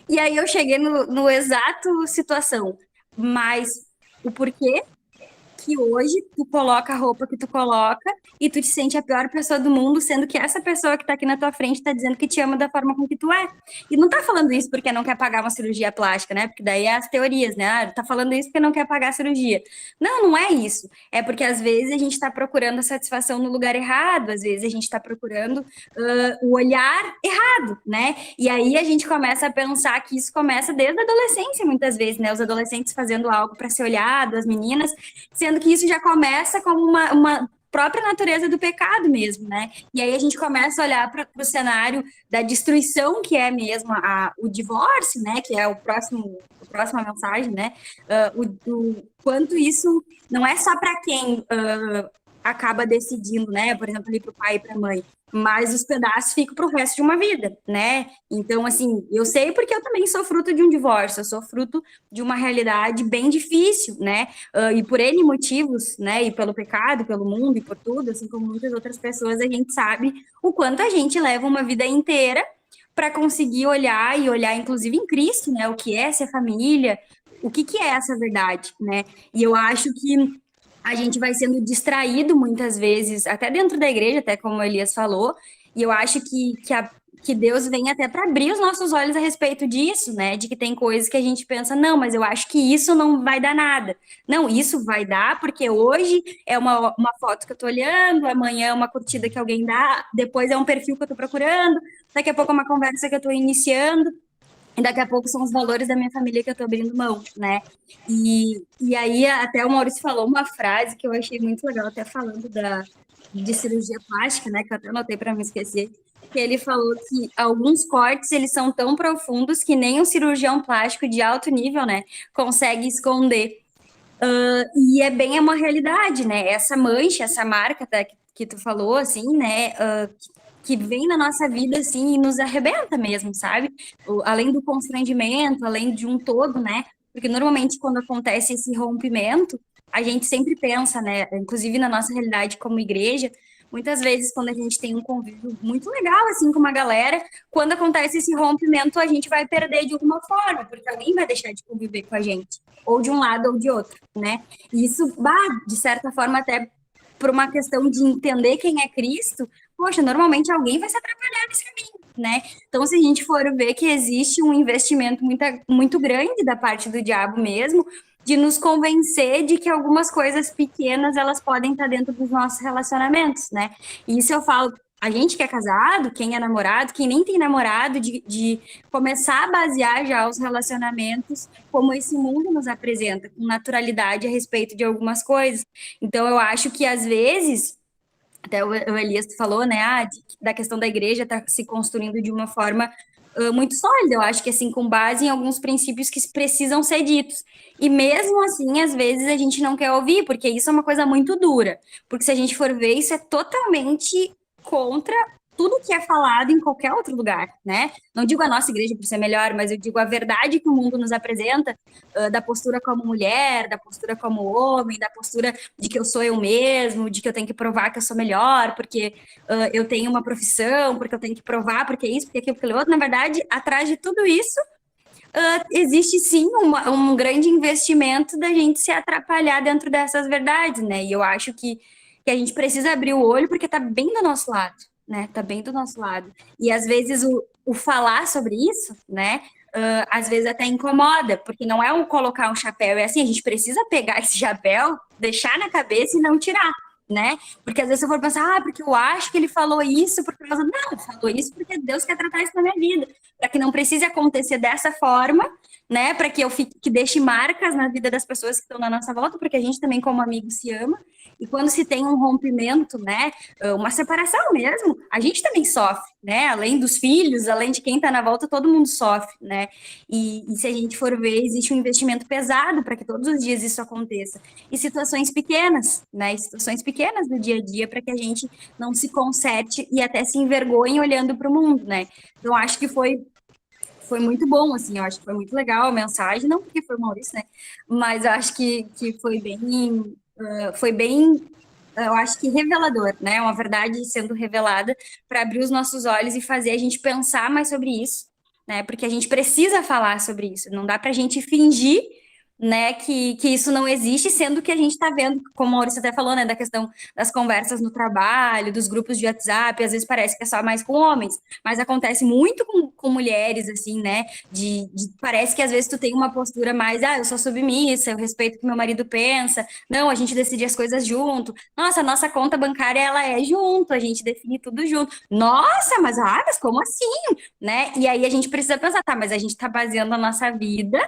E aí eu cheguei no exato situação, mas o porquê que hoje tu coloca a roupa que tu coloca e tu te sente a pior pessoa do mundo, sendo que essa pessoa que tá aqui na tua frente tá dizendo que te ama da forma com que tu é. E não tá falando isso porque não quer pagar uma cirurgia plástica, né? Porque daí é as teorias, né? Ah, tá falando isso porque não quer pagar a cirurgia. Não, não é isso. É porque às vezes a gente tá procurando a satisfação no lugar errado, às vezes a gente tá procurando o olhar errado, né? E aí a gente começa a pensar que isso começa desde a adolescência, muitas vezes, né? Os adolescentes fazendo algo para ser olhado, as meninas, sendo que isso já começa como uma própria natureza do pecado mesmo, né? E aí a gente começa a olhar para o cenário da destruição que é mesmo o divórcio, né? Que é a próxima mensagem, né? O quanto isso não é só para quem acaba decidindo, né? Por exemplo, ali para o pai e para a mãe, mas os pedaços ficam para o resto de uma vida, né? Então, assim, eu sei porque eu também sou fruto de um divórcio, eu sou fruto de uma realidade bem difícil, né? E por N motivos, né? E pelo pecado, pelo mundo e por tudo, assim como muitas outras pessoas, a gente sabe o quanto a gente leva uma vida inteira para conseguir olhar e olhar, inclusive em Cristo, né? O que é ser família, o que é essa verdade, né? E eu acho que a gente vai sendo distraído muitas vezes, até dentro da igreja, até como o Elias falou, e eu acho que Deus vem até para abrir os nossos olhos a respeito disso, né? De que tem coisas que a gente pensa, não, mas eu acho que isso não vai dar nada. Não, isso vai dar, porque hoje é uma foto que eu tô olhando, amanhã é uma curtida que alguém dá, depois é um perfil que eu tô procurando, daqui a pouco é uma conversa que eu tô iniciando. E daqui a pouco são os valores da minha família que eu tô abrindo mão, né? E aí, até o Maurício falou uma frase que eu achei muito legal, até falando de cirurgia plástica, né? Que eu até anotei para não esquecer. Que ele falou que alguns cortes, eles são tão profundos que nem um cirurgião plástico de alto nível, né? Consegue esconder. E é bem uma realidade, né? Essa mancha, essa marca até que tu falou, assim, né? Que vem na nossa vida, assim, e nos arrebenta mesmo, sabe? Além do constrangimento, além de um todo, né? Porque normalmente quando acontece esse rompimento, a gente sempre pensa, né? Inclusive na nossa realidade como igreja, muitas vezes quando a gente tem um convívio muito legal, assim, com uma galera, quando acontece esse rompimento, a gente vai perder de alguma forma, porque alguém vai deixar de conviver com a gente, ou de um lado ou de outro, né? E isso, de certa forma, até por uma questão de entender quem é Cristo, poxa, normalmente alguém vai se atrapalhar nesse caminho, né? Então, se a gente for ver que existe um investimento muito grande da parte do diabo mesmo, de nos convencer de que algumas coisas pequenas, elas podem estar dentro dos nossos relacionamentos, né? E isso eu falo, a gente que é casado, quem é namorado, quem nem tem namorado, de começar a basear já os relacionamentos como esse mundo nos apresenta, com naturalidade a respeito de algumas coisas. Então, eu acho que, às vezes, até o Elias falou, né, da questão da igreja estar se construindo de uma forma muito sólida, eu acho que, assim, com base em alguns princípios que precisam ser ditos. E mesmo assim, às vezes, a gente não quer ouvir, porque isso é uma coisa muito dura. Porque se a gente for ver, isso é totalmente contra tudo que é falado em qualquer outro lugar, né? Não digo a nossa igreja por ser melhor, mas eu digo a verdade que o mundo nos apresenta, da postura como mulher, da postura como homem, da postura de que eu sou eu mesmo, de que eu tenho que provar que eu sou melhor, porque eu tenho uma profissão, porque eu tenho que provar, porque isso, porque aquilo, porque aquilo outro. Na verdade, atrás de tudo isso, existe sim um grande investimento da gente se atrapalhar dentro dessas verdades, né? E eu acho que a gente precisa abrir o olho porque tá bem do nosso lado, né? Tá bem do nosso lado. E às vezes o falar sobre isso, né? Às vezes até incomoda, porque não é colocar um chapéu, é assim, a gente precisa pegar esse chapéu, deixar na cabeça e não tirar, né? Porque às vezes eu vou pensar, porque eu acho que ele falou isso por causa... Não, falou isso porque Deus quer tratar isso na minha vida, para que não precise acontecer dessa forma, né, para que eu fique, que deixe marcas na vida das pessoas que estão na nossa volta, porque a gente também, como amigo, se ama. E quando se tem um rompimento, né, uma separação mesmo, a gente também sofre, né? Além dos filhos, além de quem está na volta, todo mundo sofre, né? E se a gente for ver, existe um investimento pesado para que todos os dias isso aconteça. E situações pequenas, né? E situações pequenas do dia a dia para que a gente não se conserte e até se envergonhe olhando para o mundo, né? Então, acho que foi muito bom, assim, eu acho que foi muito legal a mensagem, não porque foi o Maurício, né? Mas eu acho que foi bem, eu acho que revelador, né? Uma verdade sendo revelada para abrir os nossos olhos e fazer a gente pensar mais sobre isso, né? Porque a gente precisa falar sobre isso, não dá para a gente fingir, né, que isso não existe, sendo que a gente está vendo, como o Maurício até falou, né, da questão das conversas no trabalho, dos grupos de WhatsApp, às vezes parece que é só mais com homens, mas acontece muito com mulheres, assim, né, parece que às vezes tu tem uma postura mais, eu sou submissa, eu respeito o que meu marido pensa, não, a gente decide as coisas junto, nossa, a nossa conta bancária, ela é junto, a gente define tudo junto, nossa, mas como assim, né, e aí a gente precisa pensar, tá, mas a gente tá baseando a nossa vida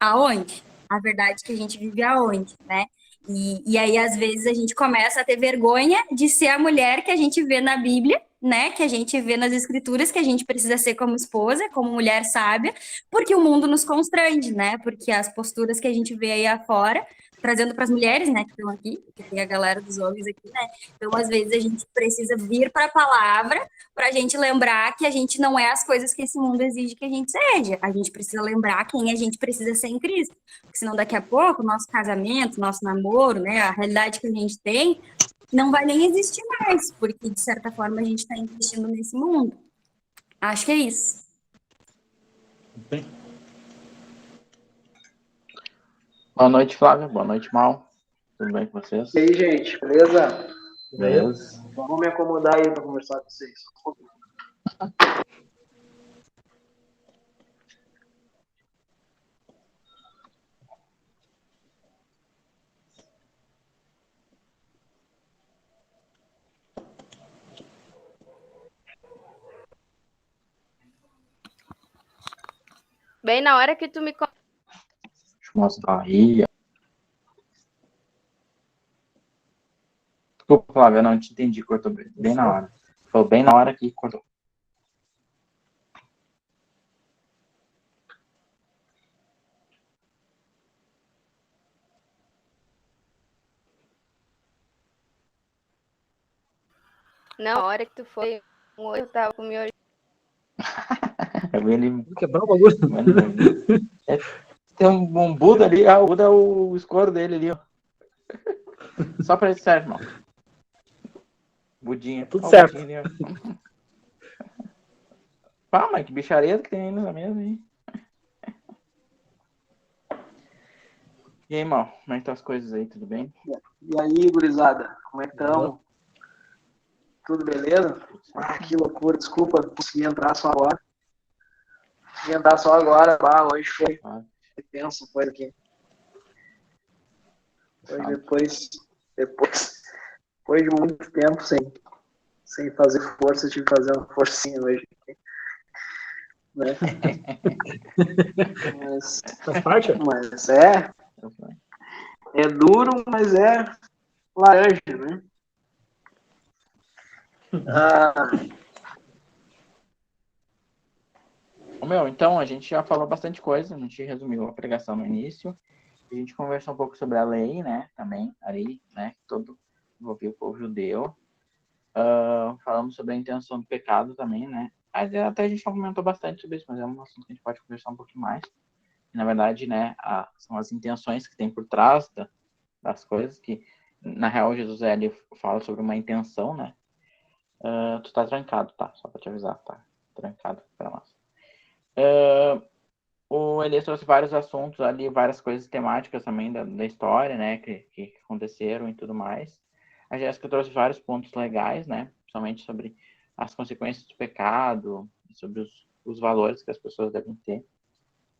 aonde? A verdade que a gente vive aonde, né? E aí, às vezes, a gente começa a ter vergonha de ser a mulher que a gente vê na Bíblia, né? Que a gente vê nas Escrituras, que a gente precisa ser como esposa, como mulher sábia, porque o mundo nos constrange, né? Porque as posturas que a gente vê aí afora, trazendo para as mulheres, né, que estão aqui, porque tem a galera dos homens aqui, né? Então, às vezes, a gente precisa vir para a palavra para a gente lembrar que a gente não é as coisas que esse mundo exige que a gente seja. A gente precisa lembrar quem a gente precisa ser em Cristo. Porque senão daqui a pouco, nosso casamento, nosso namoro, né, a realidade que a gente tem, não vai nem existir mais, porque de certa forma a gente está investindo nesse mundo. Acho que é isso. Bem, Boa noite, Flávia. Boa noite, Mal. Tudo bem com vocês? E aí, gente, beleza? Beleza. Vamos me acomodar aí para conversar com vocês. Bem na hora que tu me... Deixa eu mostrar aí. Desculpa, Flávia, eu não te entendi. Cortou bem na hora. Falou bem na hora que cortou. Não, na hora que tu foi, eu tava com o meu... vou quebrar o bagulho. Tem um Buda ali. O Buda é o escuro dele ali, ó. Só pra isso serve, irmão. Budinha. Tudo certo. Budinha ali, pá, mas que bichareza que tem aí na mesa aí. E aí, irmão, como é que estão as coisas aí? Tudo bem? E aí, gurizada, como é que estamos? Tudo beleza? Que loucura, desculpa, não consegui entrar só agora. Hoje foi tenso, foi aqui. Depois de muito tempo sem fazer força, tive que fazer uma forcinha hoje. Né? Faz parte? Mas é duro, mas é laranja, né? Então, a gente já falou bastante coisa, a gente resumiu a pregação no início, a gente conversou um pouco sobre a lei, né, também, a lei, né, que todo envolvia o povo judeu. Falamos sobre a intenção do pecado também, né, até a gente não comentou bastante sobre isso, mas é um assunto que a gente pode conversar um pouquinho mais. Na verdade, né, são as intenções que tem por trás das coisas, que, na real, Jesus ele fala sobre uma intenção, né. Tu tá trancado, tá? Só pra te avisar, tá? Trancado pra nós. O Elias trouxe vários assuntos ali, várias coisas temáticas também da história, né, que aconteceram e tudo mais. A Jéssica trouxe vários pontos legais, né, principalmente sobre as consequências do pecado, sobre os valores que as pessoas devem ter.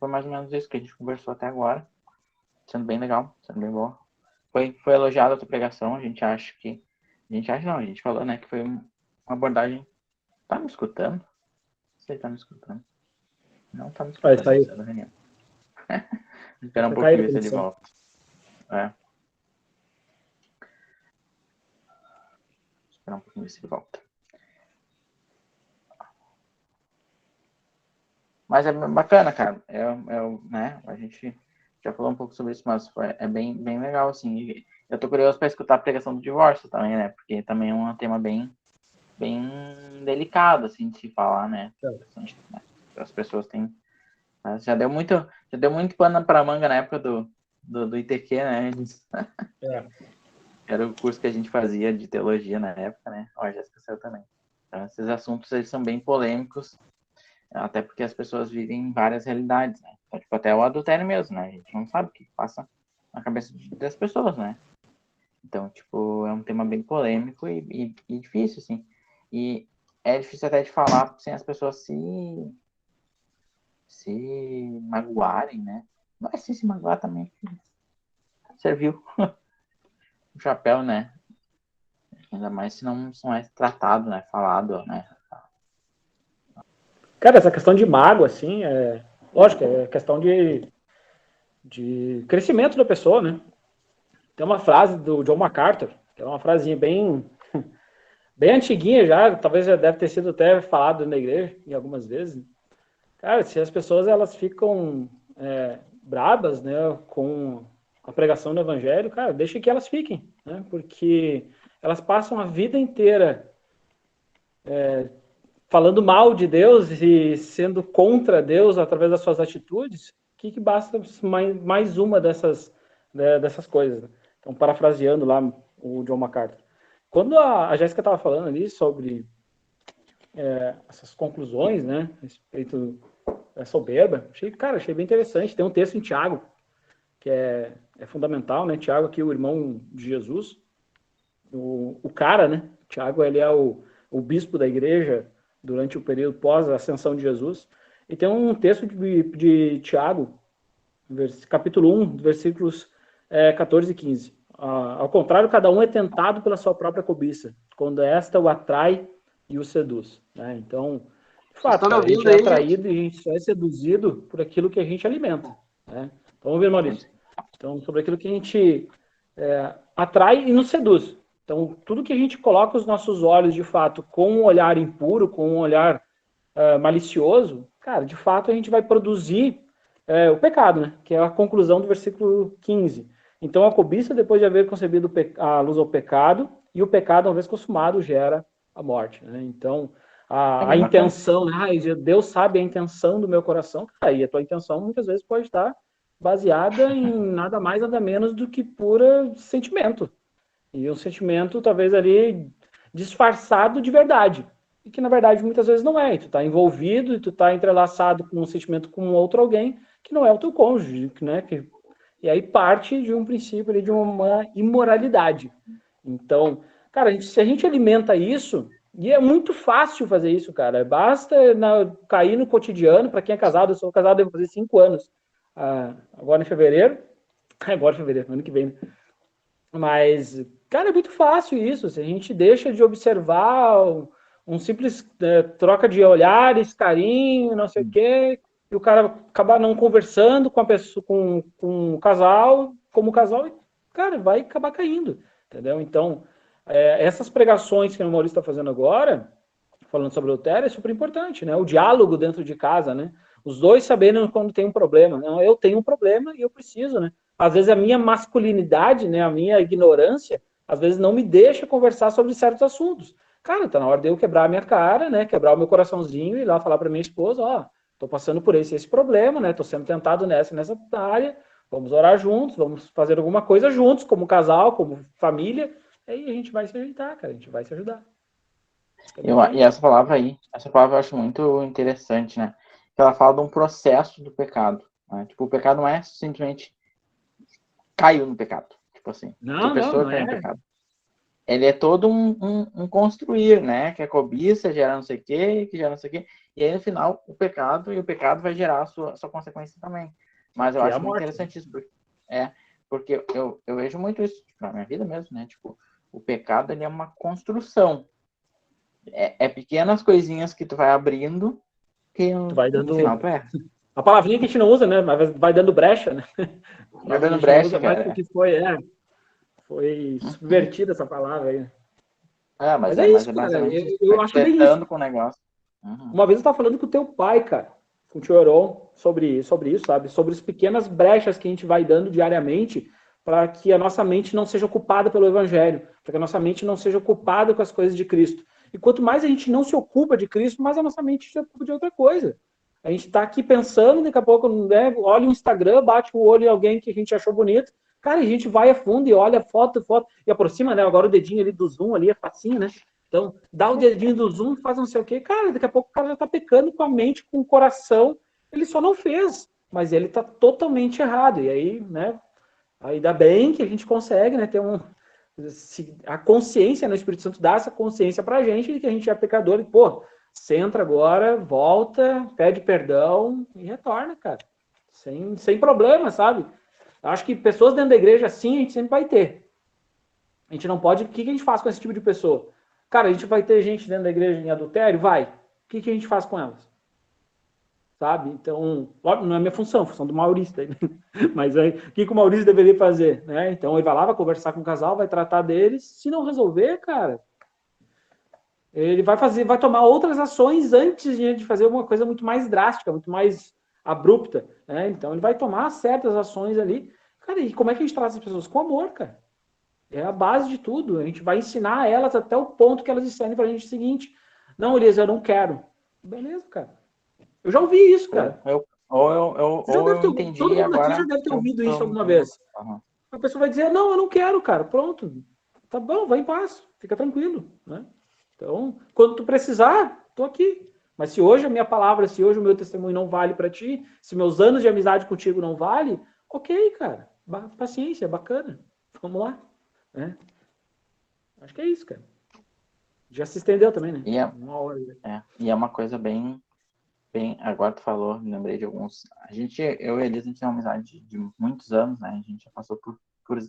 Foi mais ou menos isso que a gente conversou até agora, sendo bem legal, sendo bem boa. Foi elogiada a tua pregação, a gente falou, né, que foi uma abordagem. Tá me escutando? Você tá me escutando? Não tá me escutando. Vai sair. Esperar um pouquinho ver se ele volta. Esperar um pouquinho ver se ele volta. Mas é bacana, cara. Né? A gente já falou um pouco sobre isso, mas é bem legal, assim. Eu tô curioso para escutar a pregação do divórcio também, né? Porque também é um tema bem delicado, assim, de se falar, né? As pessoas têm... Já deu muito pano para manga na época do ITQ, né? Era o curso que a gente fazia de teologia na época, né? Ó, já esqueceu também. Então, esses assuntos, eles são bem polêmicos, até porque as pessoas vivem várias realidades, né? Então, tipo, até o adultério mesmo, né? A gente não sabe o que passa na cabeça das pessoas, né? Então, tipo, é um tema bem polêmico e difícil, assim. E é difícil até de falar sem as pessoas se magoarem, né? Mas se magoar também serviu o chapéu, né? Ainda mais se não é tratado, né? Falado, né? Cara, essa questão de mágoa, assim, lógico, é questão de crescimento da pessoa, né? Tem uma frase do John MacArthur, que é uma frasinha bem antiguinha já, talvez já deve ter sido até falado na igreja em algumas vezes. Cara, se as pessoas elas ficam brabas, né, com a pregação do evangelho, cara, deixa que elas fiquem, né? Porque elas passam a vida inteira falando mal de Deus e sendo contra Deus através das suas atitudes. Que basta mais uma dessas coisas, né? Então, parafraseando lá o John MacArthur. Quando a Jéssica estava falando ali sobre essas conclusões, né, a respeito da soberba, achei bem interessante. Tem um texto em Tiago, que é fundamental, né? Tiago aqui, o irmão de Jesus, o cara, né? Tiago, ele é o bispo da igreja durante o período pós-ascensão de Jesus. E tem um texto de Tiago, capítulo 1, versículos 14 e 15. Ao contrário, cada um é tentado pela sua própria cobiça, quando esta o atrai e o seduz, né? Então, de fato, a gente é atraído e a gente só é seduzido por aquilo que a gente alimenta, né? Então, vamos ver, Maurício. Então, sobre aquilo que a gente atrai e nos seduz. Então, tudo que a gente coloca os nossos olhos, de fato, com um olhar impuro, com um olhar malicioso, cara, de fato, a gente vai produzir o pecado, né? Que é a conclusão do versículo 15. Então, a cobiça, depois de haver concebido a luz ao pecado, e o pecado, uma vez consumado, gera a morte, né? Então, a intenção, né? Deus sabe a intenção do meu coração, cara, e a tua intenção muitas vezes pode estar baseada em nada mais, nada menos do que pura sentimento. E um sentimento, talvez, ali disfarçado de verdade. E que, na verdade, muitas vezes não é. E tu tá envolvido, e tu tá entrelaçado com um sentimento com outro alguém que não é o teu cônjuge, né? E aí parte de um princípio ali, de uma imoralidade. Então, cara, se a gente alimenta isso, e é muito fácil fazer isso, cara. Basta cair no cotidiano, para quem é casado, eu sou casado, devo fazer 5 anos. Agora em fevereiro, ano que vem, né? Mas, cara, é muito fácil isso. Se a gente deixa de observar um simples troca de olhares, carinho, não sei o quê, e o cara acabar não conversando com a pessoa, com o casal, como casal, e, cara, vai acabar caindo, entendeu? Então, essas pregações que o Maurício está fazendo agora, falando sobre o adultério, é super importante, né? O diálogo dentro de casa, né? Os dois sabendo quando tem um problema. Não, eu tenho um problema e eu preciso, né? Às vezes a minha masculinidade, né, a minha ignorância, às vezes não me deixa conversar sobre certos assuntos. Cara, tá na hora de eu quebrar a minha cara, né, quebrar o meu coraçãozinho e ir lá falar para minha esposa, ó, tô passando por esse problema, né, tô sendo tentado nessa área, vamos orar juntos, vamos fazer alguma coisa juntos, como casal, como família, aí a gente vai se ajeitar, cara, a gente vai se ajudar. E essa palavra eu acho muito interessante, né? Ela fala de um processo do pecado, né? Tipo, o pecado não é simplesmente caiu no pecado, tipo assim, não, a pessoa caiu no pecado. Ele é todo um construir, né? Que a cobiça gera não sei o quê, que gera não sei o quê, e aí no final o pecado vai gerar a sua consequência também. Mas eu acho muito interessante isso, porque eu vejo muito isso na minha vida mesmo, né? Tipo, o pecado, ele é uma construção. É pequenas coisinhas que tu vai abrindo que tu vai dando... no final tu erra. A palavrinha que a gente não usa, né? Mas vai dando brecha, né? Vai dando brecha, cara. Porque foi subvertida essa palavra aí. Mas é isso, cara. basicamente isso. Eu acho que é bem isso. Com o negócio. Uhum. Uma vez eu estava falando com o teu pai, cara, com o tio Heron, sobre isso, sabe? Sobre as pequenas brechas que a gente vai dando diariamente para que a nossa mente não seja ocupada pelo Evangelho, para que a nossa mente não seja ocupada com as coisas de Cristo. E quanto mais a gente não se ocupa de Cristo, mais a nossa mente se ocupa de outra coisa. A gente está aqui pensando, daqui a pouco, né, olha o Instagram, bate o olho em alguém que a gente achou bonito, cara, a gente vai a fundo e olha foto, e aproxima, né? Agora o dedinho ali do zoom ali é facinho, né? Então, dá o dedinho do zoom, faz não sei o quê. Cara, daqui a pouco o cara já tá pecando com a mente, com o coração. Ele só não fez, mas ele tá totalmente errado. E aí, né? Ainda bem que a gente consegue, né? Ter a consciência, né? O Espírito Santo dá essa consciência pra gente de que a gente é pecador. E, pô, você entra agora, volta, pede perdão e retorna, cara. Sem problema, sabe? Acho que pessoas dentro da igreja, assim, a gente sempre vai ter. A gente não pode... O que a gente faz com esse tipo de pessoa? Cara, a gente vai ter gente dentro da igreja em adultério? Vai. O que a gente faz com elas? Sabe? Então, não é minha função, função do Maurício. Mas aí, o que o Maurício deveria fazer? Né? Então, ele vai lá, vai conversar com o casal, vai tratar deles. Se não resolver, cara, ele vai tomar outras ações antes de fazer uma coisa muito mais drástica, muito mais abrupta. Né? Então, ele vai tomar certas ações ali. Cara, e como é que a gente trata as pessoas? Com amor, cara. É a base de tudo. A gente vai ensinar elas até o ponto que elas disserem pra gente o seguinte: não, Elias, eu não quero. Beleza, cara. Eu já ouvi isso, cara. Eu entendi todo mundo agora. aqui já deve ter ouvido isso alguma vez. Uhum. A pessoa vai dizer: não, eu não quero, cara. Pronto. Tá bom, vai em paz. Fica tranquilo. Né? Então, quando tu precisar, tô aqui. Mas se hoje a minha palavra, se hoje o meu testemunho não vale para ti, se meus anos de amizade contigo não vale, ok, cara. Paciência, bacana. Vamos lá. Né? Acho que é isso, cara. Já se estendeu também, né? Uma hora. E é uma coisa bem... Agora tu falou, me lembrei de alguns... Eu e a Elisa, a gente tem uma amizade de muitos anos, né? A gente já passou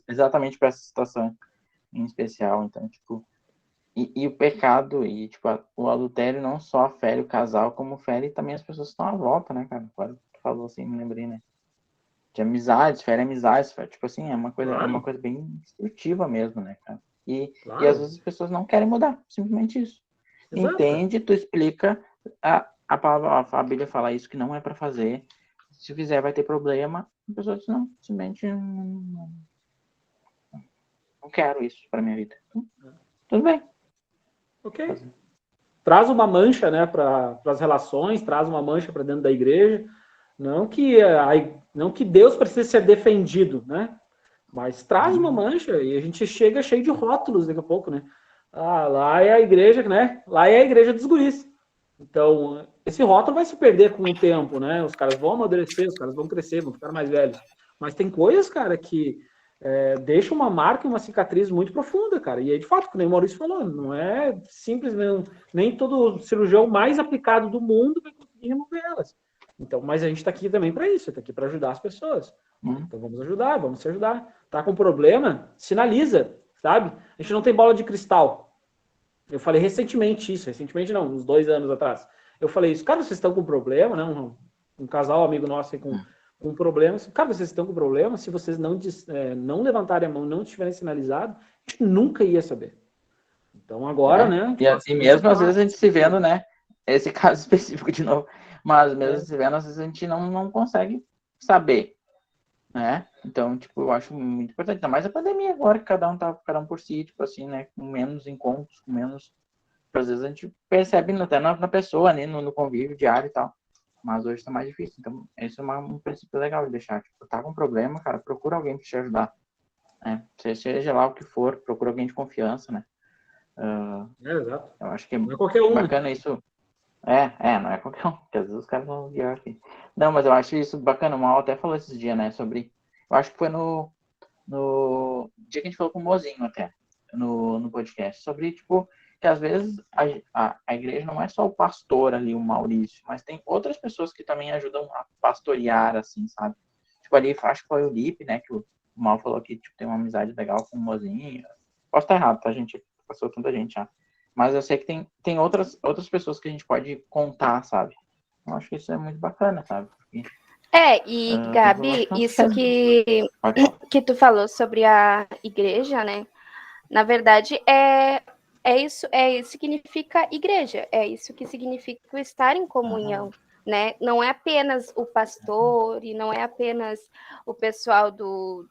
exatamente por essa situação em especial. Então, tipo... E o pecado, e tipo, o adultério não só fere o casal, como fere também as pessoas que estão à volta, né, cara? Agora tu falou assim, me lembrei, né? De amizades, fere amizades, tipo assim, é uma coisa bem destrutiva mesmo, né, cara? E às vezes as pessoas não querem mudar, simplesmente isso. Exato. Entende, tu explica, a Bíblia fala isso, que não é para fazer, se fizer vai ter problema, a pessoa diz, não, simplesmente não quero isso para minha vida. Então, tudo bem. Ok. Traz uma mancha, né, para as relações, traz uma mancha para dentro da igreja. Não que Deus precise ser defendido, né? Mas traz uma mancha e a gente chega cheio de rótulos daqui a pouco, né? Ah, lá é a igreja, né? Lá é a igreja dos guris. Então, esse rótulo vai se perder com o tempo, né? Os caras vão amadurecer, os caras vão crescer, vão ficar mais velhos. Mas tem coisas, cara, que deixam uma marca, uma cicatriz muito profunda, cara. E aí, de fato, como o Maurício falou, não é simples, nem todo cirurgião mais aplicado do mundo vai conseguir remover elas. Então, mas a gente está aqui também para isso, está aqui para ajudar as pessoas. Então vamos ajudar, vamos se ajudar. Tá com problema? Sinaliza, sabe? A gente não tem bola de cristal. Eu falei recentemente, não, uns 2 anos atrás. Eu falei isso, cara, vocês estão com problema, né? Um casal amigo nosso aí com problema. Cara, vocês estão com problema, se vocês não levantarem a mão, não estiverem sinalizados, a gente nunca ia saber. Então agora, né? E mesmo às vezes a gente se vendo, né? Esse caso específico de novo, mas mesmo se vendo, às vezes a gente não consegue saber, né? Então, tipo, eu acho muito importante, ainda mais a pandemia agora, que cada um por si, tipo assim, né? Com menos encontros, com menos... Às vezes a gente percebe até na pessoa, né? No convívio diário e tal. Mas hoje tá mais difícil. Então, esse é um princípio legal de deixar. Tipo, tá com problema, cara, procura alguém pra te ajudar. Né? Seja lá o que for, procura alguém de confiança, né? Exato. Eu acho que é bacana isso. Não é qualquer um, porque às vezes os caras vão guiar aqui. Não, mas eu acho isso bacana. O Mal até falou esses dias, né? Sobre. Eu acho que foi no dia que a gente falou com o Mozinho até, no podcast, sobre, tipo, que às vezes a igreja não é só o pastor ali, o Maurício, mas tem outras pessoas que também ajudam a pastorear, assim, sabe? Tipo, ali, acho que foi o Lipe, né? Que o Mal falou que tipo, tem uma amizade legal com o Mozinho. Posso estar errado, tá, gente? Passou tanta gente já. Mas eu sei que tem outras pessoas que a gente pode contar, sabe? Eu acho que isso é muito bacana, sabe? Porque, E Gabi, isso que tu falou sobre a igreja, né? Na verdade, isso significa igreja, é isso que significa o estar em comunhão, né? Não é apenas o pastor e não é apenas o pessoal do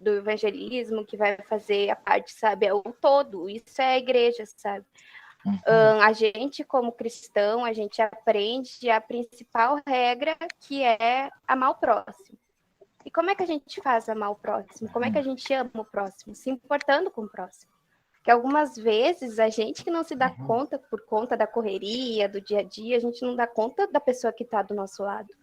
evangelismo que vai fazer a parte, sabe? É o todo, isso é a igreja, sabe? A gente, como cristão, a gente aprende a principal regra, que é amar o próximo. E como é que a gente faz amar o próximo? Como é que a gente ama o próximo? Se importando com o próximo. Porque algumas vezes a gente que não se dá conta, por conta da correria, do dia a dia, a gente não dá conta da pessoa que está do nosso lado.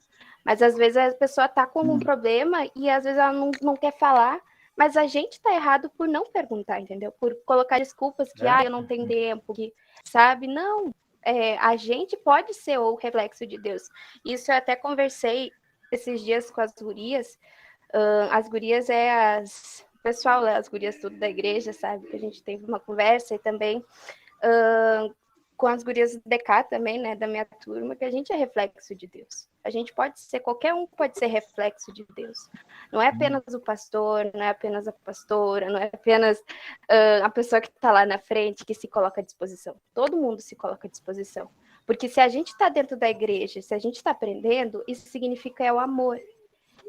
Mas às vezes a pessoa está com um problema e às vezes ela não quer falar, mas a gente está errado por não perguntar, entendeu? Por colocar desculpas que, eu não tenho tempo, que, sabe? Não, a gente pode ser o reflexo de Deus. Isso eu até conversei esses dias com as gurias. As gurias pessoal, as gurias tudo da igreja, sabe? Que a gente teve uma conversa e também com as gurias do DK também, né? Da minha turma, que a gente é reflexo de Deus. A gente pode ser, qualquer um pode ser reflexo de Deus. Não é apenas o pastor, não é apenas a pastora, não é apenas a pessoa que está lá na frente que se coloca à disposição. Todo mundo se coloca à disposição. Porque se a gente está dentro da igreja, se a gente está aprendendo, isso significa o amor.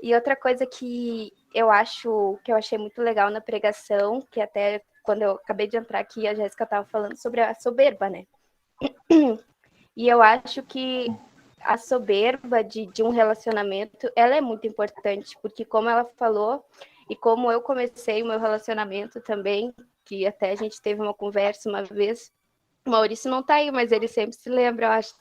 E outra coisa que eu achei muito legal na pregação, que até quando eu acabei de entrar aqui, a Jéssica estava falando sobre a soberba, né? E eu acho que a soberba de um relacionamento, ela é muito importante, porque como ela falou, e como eu comecei o meu relacionamento também, que até a gente teve uma conversa uma vez, o Maurício não tá aí, mas ele sempre se lembra, eu acho,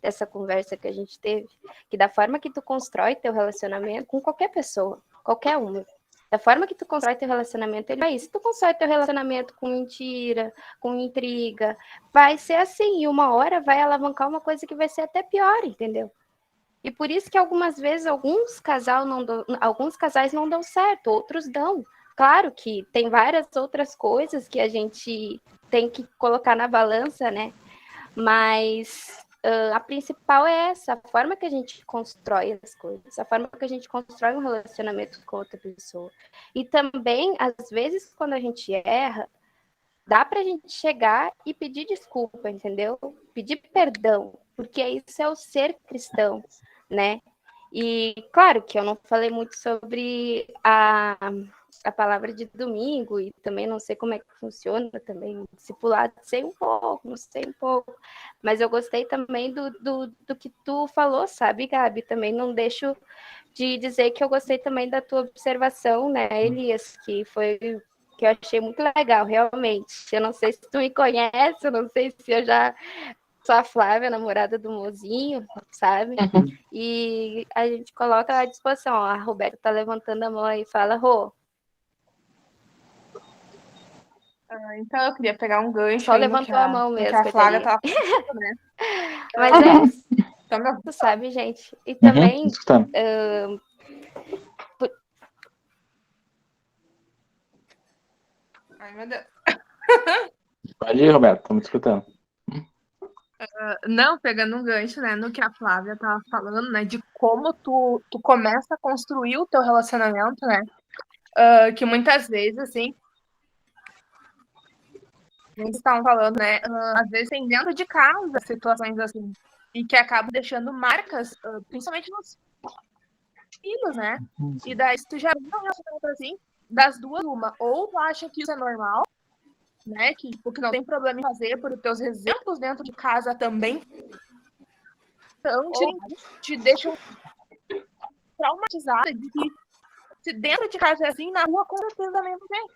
dessa conversa que a gente teve, que da forma que tu constrói teu relacionamento com qualquer pessoa, qualquer uma, da forma que tu constrói teu relacionamento, ele vai. Se tu constrói teu relacionamento com mentira, com intriga, vai ser assim, e uma hora vai alavancar uma coisa que vai ser até pior, entendeu? E por isso que algumas vezes alguns casais não dão certo, outros dão. Claro que tem várias outras coisas que a gente tem que colocar na balança, né? Mas a principal é essa, a forma que a gente constrói as coisas, a forma que a gente constrói um relacionamento com outra pessoa. E também, às vezes, quando a gente erra, dá para a gente chegar e pedir desculpa, entendeu? Pedir perdão, porque isso é o ser cristão, né? E claro que eu não falei muito sobre a palavra de domingo, e também não sei como é que funciona também, discipulado, não sei um pouco, mas eu gostei também do que tu falou, sabe, Gabi? Também não deixo de dizer que eu gostei também da tua observação, né, Elias, que eu achei muito legal, realmente. Eu não sei se tu me conhece, eu não sei se eu já sou a Flávia, namorada do Mozinho, sabe? E a gente coloca à disposição. A Roberta tá levantando a mão aí e fala, Rô. Então eu queria pegar um gancho. Só levantou a mão mesmo. Que a Flávia tava falando, né? Mas é isso. Tu sabe, gente. E também... Ai, meu Deus. Pode ir, Roberto, estamos escutando. Não, pegando um gancho, né, no que a Flávia tava falando, né, de como tu começa a construir o teu relacionamento, né, que muitas vezes, assim, eles estavam falando, né, às vezes tem dentro de casa situações assim, e que acabam deixando marcas, principalmente nos filhos, né, e daí se tu já vê um relacionamento assim, das duas, uma, ou tu acha que isso é normal, né, que não tem problema em fazer por teus exemplos dentro de casa também, então te deixam traumatizada de que se dentro de casa é assim, na rua com certeza também não tem.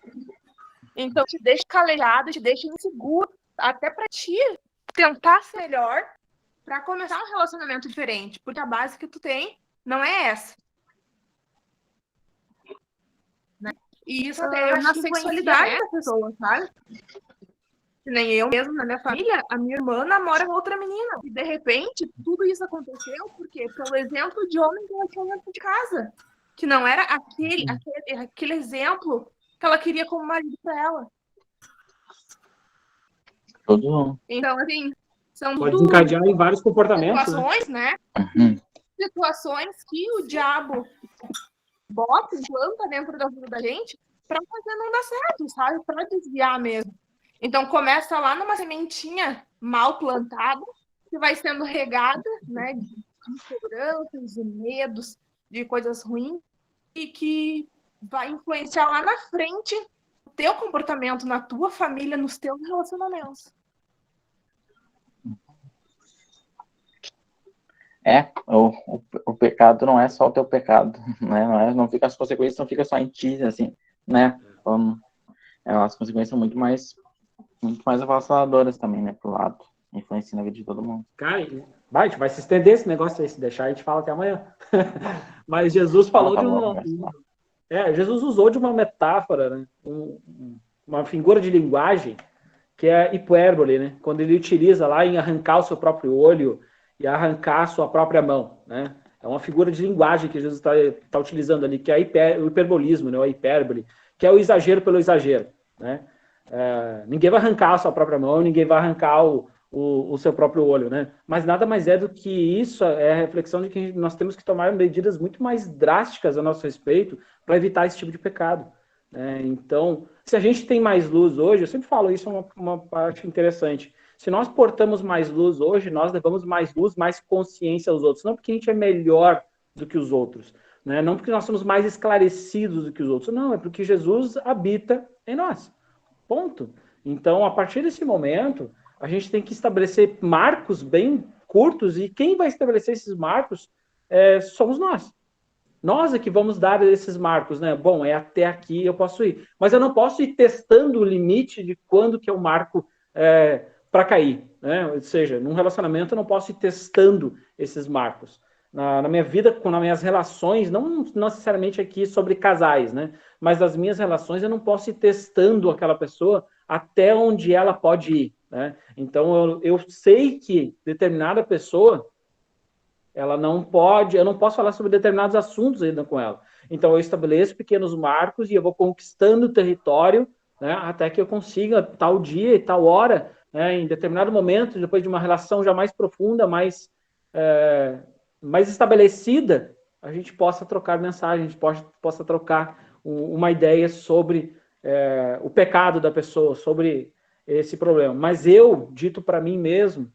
Então te deixa calejado, te deixa inseguro, até para ti tentar ser melhor para começar um relacionamento diferente, porque a base que tu tem não é essa. Né? E isso até na sexualidade da pessoa, sabe? Que nem eu mesmo, na minha família, a minha irmã namora com outra menina. E de repente, tudo isso aconteceu porque pelo exemplo de homem que ela tinha dentro de casa. Que não era aquele exemplo que ela queria como marido para ela. Todo. Então, assim, São Pode tudo desencadear em vários comportamentos, né? situações, né? Situações que o diabo bota, implanta dentro da vida da gente para fazer não dar certo, sabe? Para desviar mesmo. Então começa lá numa sementinha mal plantada, que vai sendo regada, né? De inseguranças, de medos, de coisas ruins, e que vai influenciar lá na frente o teu comportamento na tua família, nos teus relacionamentos. O pecado não é só o teu pecado, né? Não fica, as consequências não ficam só em ti, assim, né? As consequências são muito mais avassaladoras também, né? Pro lado, influencia na vida de todo mundo. Cara, a gente vai se estender esse negócio aí, se deixar, a gente fala até amanhã. Mas Jesus falou Jesus usou de uma metáfora, né? Uma figura de linguagem que é hipérbole, né? Quando ele utiliza lá em arrancar o seu próprio olho e arrancar a sua própria mão, né? É uma figura de linguagem que Jesus está utilizando ali, que é o hiperbolismo, né? A hipérbole, que é o exagero pelo exagero, né? Ninguém vai arrancar a sua própria mão, ninguém vai arrancar o seu próprio olho, né? Mas nada mais é do que isso, é a reflexão de que nós temos que tomar medidas muito mais drásticas a nosso respeito para evitar esse tipo de pecado, né? Então, se a gente tem mais luz hoje, eu sempre falo isso, é uma parte interessante. Se nós portamos mais luz hoje, nós levamos mais luz, mais consciência aos outros. Não porque a gente é melhor do que os outros, né? Não porque nós somos mais esclarecidos do que os outros. Não, é porque Jesus habita em nós. Ponto. Então, a partir desse momento, a gente tem que estabelecer marcos bem curtos, e quem vai estabelecer esses marcos somos nós. Nós é que vamos dar esses marcos, né? Bom, até aqui eu posso ir. Mas eu não posso ir testando o limite de quando que é o marco para cair, né? Ou seja, num relacionamento eu não posso ir testando esses marcos. Na minha vida, nas minhas relações, não necessariamente aqui sobre casais, né? Mas nas minhas relações eu não posso ir testando aquela pessoa até onde ela pode ir, né? Então eu sei que determinada pessoa, ela não pode, eu não posso falar sobre determinados assuntos ainda com ela. Então eu estabeleço pequenos marcos e eu vou conquistando o território, né, até que eu consiga tal dia e tal hora, né, em determinado momento, depois de uma relação já mais profunda, mais estabelecida, a gente possa trocar mensagem, a gente possa trocar uma ideia sobre o pecado da pessoa, sobre esse problema. Mas eu dito para mim mesmo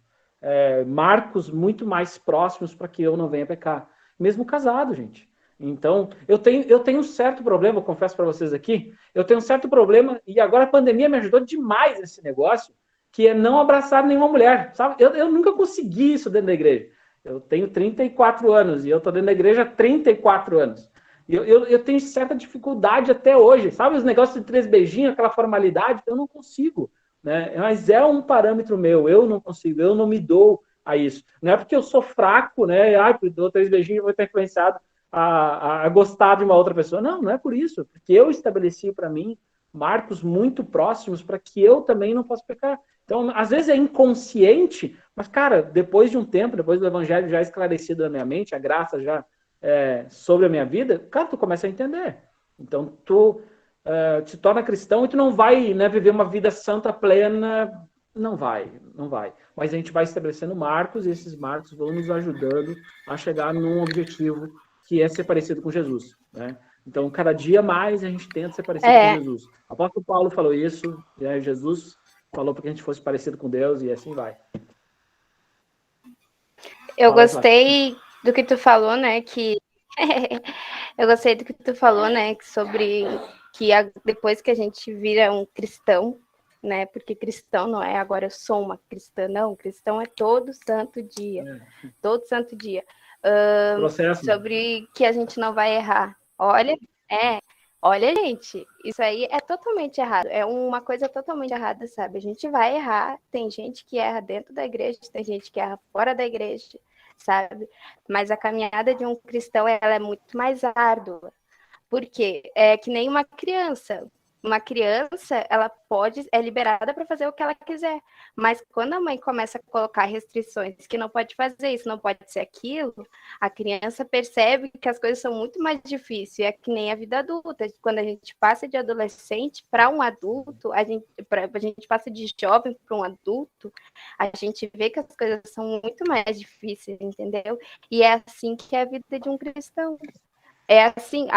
marcos muito mais próximos para que eu não venha pecar. Mesmo casado, gente. Então, eu tenho um certo problema, eu confesso para vocês aqui, eu tenho um certo problema, e agora a pandemia me ajudou demais nesse negócio, que é não abraçar nenhuma mulher, sabe? Eu nunca consegui isso dentro da igreja. Eu tenho 34 anos, e eu estou dentro da igreja há 34 anos. Eu tenho certa dificuldade até hoje, sabe? Os negócios de 3 beijinhos, aquela formalidade, eu não consigo, né? Mas é um parâmetro meu, eu não consigo, eu não me dou a isso. Não é porque eu sou fraco, né? Dou 3 beijinhos e vou estar influenciado a gostar de uma outra pessoa. Não é por isso, porque eu estabeleci para mim marcos muito próximos para que eu também não possa pecar. Então, às vezes é inconsciente, mas, cara, depois de um tempo, depois do evangelho já esclarecido na minha mente, a graça já sobre a minha vida, cara, tu começa a entender. Então, tu te torna cristão e tu não vai, né, viver uma vida santa plena, não vai. Mas a gente vai estabelecendo marcos, e esses marcos vão nos ajudando a chegar num objetivo que é ser parecido com Jesus, né? Então, cada dia mais a gente tenta ser parecido com Jesus. O apóstolo Paulo falou isso, Jesus falou para que a gente fosse parecido com Deus, e assim vai. Eu gostei do que tu falou, né, eu gostei do que tu falou, né, sobre que depois que a gente vira um cristão, né, porque cristão não é agora eu sou uma cristã, não, cristão é todo santo dia, sobre que a gente não vai errar. Olha, gente, isso aí é totalmente errado, é uma coisa totalmente errada, sabe? A gente vai errar, tem gente que erra dentro da igreja, tem gente que erra fora da igreja, sabe? Mas a caminhada de um cristão, ela é muito mais árdua, porque é que nem uma criança. uma criança, ela é liberada para fazer o que ela quiser. Mas quando a mãe começa a colocar restrições, que não pode fazer isso, não pode ser aquilo, a criança percebe que as coisas são muito mais difíceis. É que nem a vida adulta. Quando a gente passa de adolescente para um adulto, a gente passa de jovem para um adulto, a gente vê que as coisas são muito mais difíceis, entendeu? E é assim que é a vida de um cristão. É assim,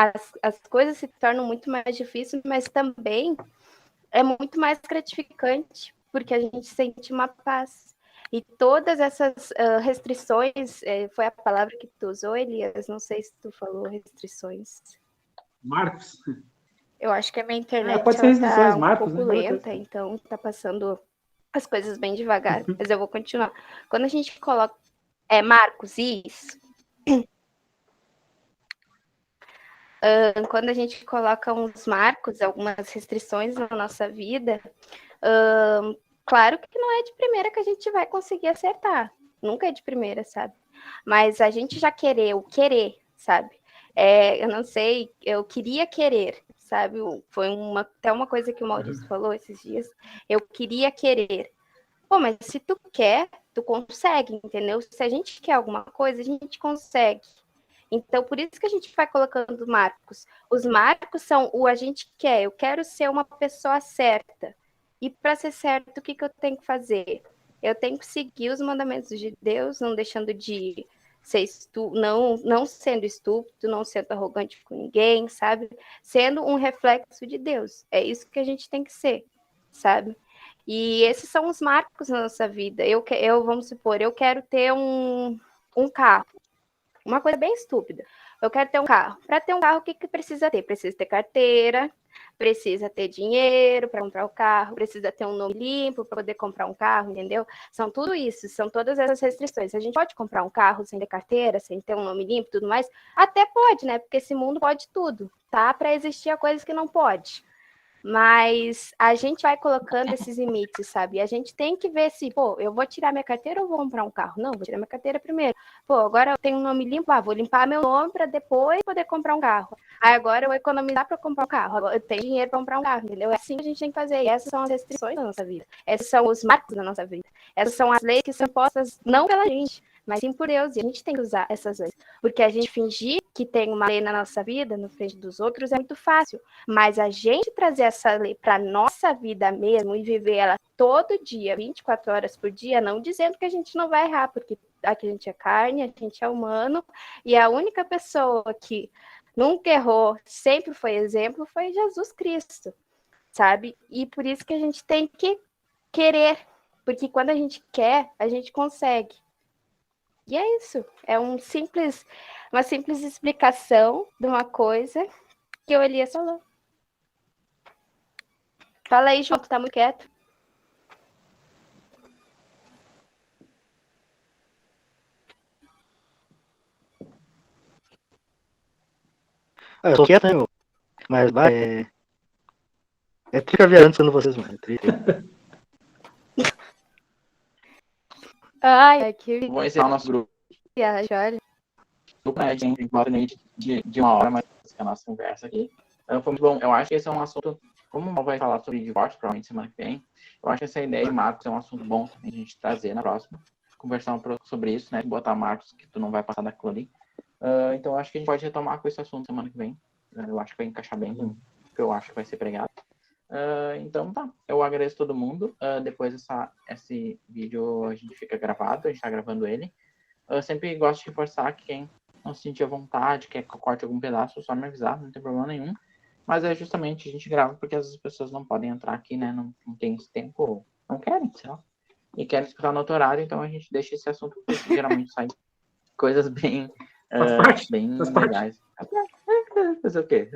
as coisas se tornam muito mais difíceis, mas também é muito mais gratificante, porque a gente sente uma paz. E todas essas restrições, foi a palavra que tu usou, Elias? Não sei se tu falou restrições. Marcos? Eu acho que a minha internet pode ser restrições, tá um Marcos, pouco né? lenta, então tá passando as coisas bem devagar, mas eu vou continuar. Quando a gente coloca... Marcos, isso. Quando a gente coloca uns marcos, algumas restrições na nossa vida, claro que não é de primeira que a gente vai conseguir acertar. Nunca é de primeira, sabe? Mas a gente já querer, sabe? Eu não sei, eu queria querer, sabe? Foi até uma coisa que o Maurício falou esses dias. Eu queria querer. Pô, mas se tu quer, tu consegue, entendeu? Se a gente quer alguma coisa, a gente consegue. Então, por isso que a gente vai colocando marcos. Os marcos são o a gente quer. Eu quero ser uma pessoa certa. E para ser certo, o que eu tenho que fazer? Eu tenho que seguir os mandamentos de Deus, não deixando de ser não sendo estúpido, não sendo arrogante com ninguém, sabe? Sendo um reflexo de Deus. É isso que a gente tem que ser, sabe? E esses são os marcos na nossa vida. Vamos supor, eu quero ter um carro. Uma coisa bem estúpida. Eu quero ter um carro. Para ter um carro, o que precisa ter? Precisa ter carteira, precisa ter dinheiro para comprar o carro, precisa ter um nome limpo para poder comprar um carro, entendeu? São tudo isso, são todas essas restrições. A gente pode comprar um carro sem ter carteira, sem ter um nome limpo e tudo mais? Até pode, né? Porque esse mundo pode tudo, tá? Para existir a coisas que não pode. Mas a gente vai colocando esses limites, sabe? A gente tem que ver se, eu vou tirar minha carteira ou vou comprar um carro? Não, vou tirar minha carteira primeiro. Agora eu tenho um nome limpo, vou limpar meu nome para depois poder comprar um carro. Aí agora eu vou economizar para comprar um carro. Agora eu tenho dinheiro para comprar um carro, entendeu? É assim que a gente tem que fazer. E essas são as restrições da nossa vida. Esses são os marcos da nossa vida. Essas são as leis que são postas não pela gente, mas sim por Deus. E a gente tem que usar essas leis. Porque a gente fingir que tem uma lei na nossa vida, no frente dos outros, é muito fácil. Mas a gente trazer essa lei para a nossa vida mesmo e viver ela todo dia, 24 horas por dia, não dizendo que a gente não vai errar, porque aqui a gente é carne, a gente é humano, e a única pessoa que nunca errou, sempre foi exemplo, foi Jesus Cristo, sabe? E por isso que a gente tem que querer, porque quando a gente quer, a gente consegue. E é isso, é uma simples explicação de uma coisa que o Elias falou. Fala aí, João, tu tá muito quieto. Eu tô quieto, né, mas vai. É tricaviarando sendo vocês, mano. É triste. Ai, que Vou encerrar o nosso grupo. viagem, olha. A gente bota de uma hora, mas a nossa conversa aqui. Foi muito bom. Eu acho que esse é um assunto, como o Mal vai falar sobre divórcio, provavelmente semana que vem, eu acho que essa ideia de marcos é um assunto bom também a gente trazer na próxima. Conversar um pouco sobre isso, né? Botar marcos que tu não vai passar daquilo ali. Então, eu acho que a gente pode retomar com esse assunto semana que vem. Eu acho que vai encaixar bem com o que eu acho que vai ser pregado. Então, tá. Eu agradeço todo mundo. Depois esse vídeo a gente fica gravado, a gente tá gravando ele. Eu sempre gosto de reforçar que quem não se sentir à vontade, quer que eu corte algum pedaço, só me avisar, não tem problema nenhum. Mas é justamente a gente grava porque as pessoas não podem entrar aqui, né? Não tem esse tempo, ou não querem, sei lá. E querem escutar no outro horário, então a gente deixa esse assunto, porque geralmente sai coisas bem legais. Fazer o quê?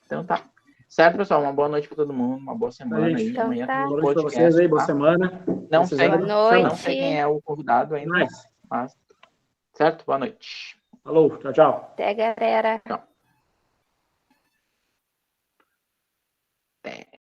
Então tá. Certo, pessoal? Uma boa noite para todo mundo, uma boa semana aí. Então, Amanhã tá. tem um Boa noite para podcast, vocês aí, boa tá? semana. Não sei noite. quem é o convidado ainda, mas certo? Boa noite. Falou, tchau, tchau. Até, galera. Tchau.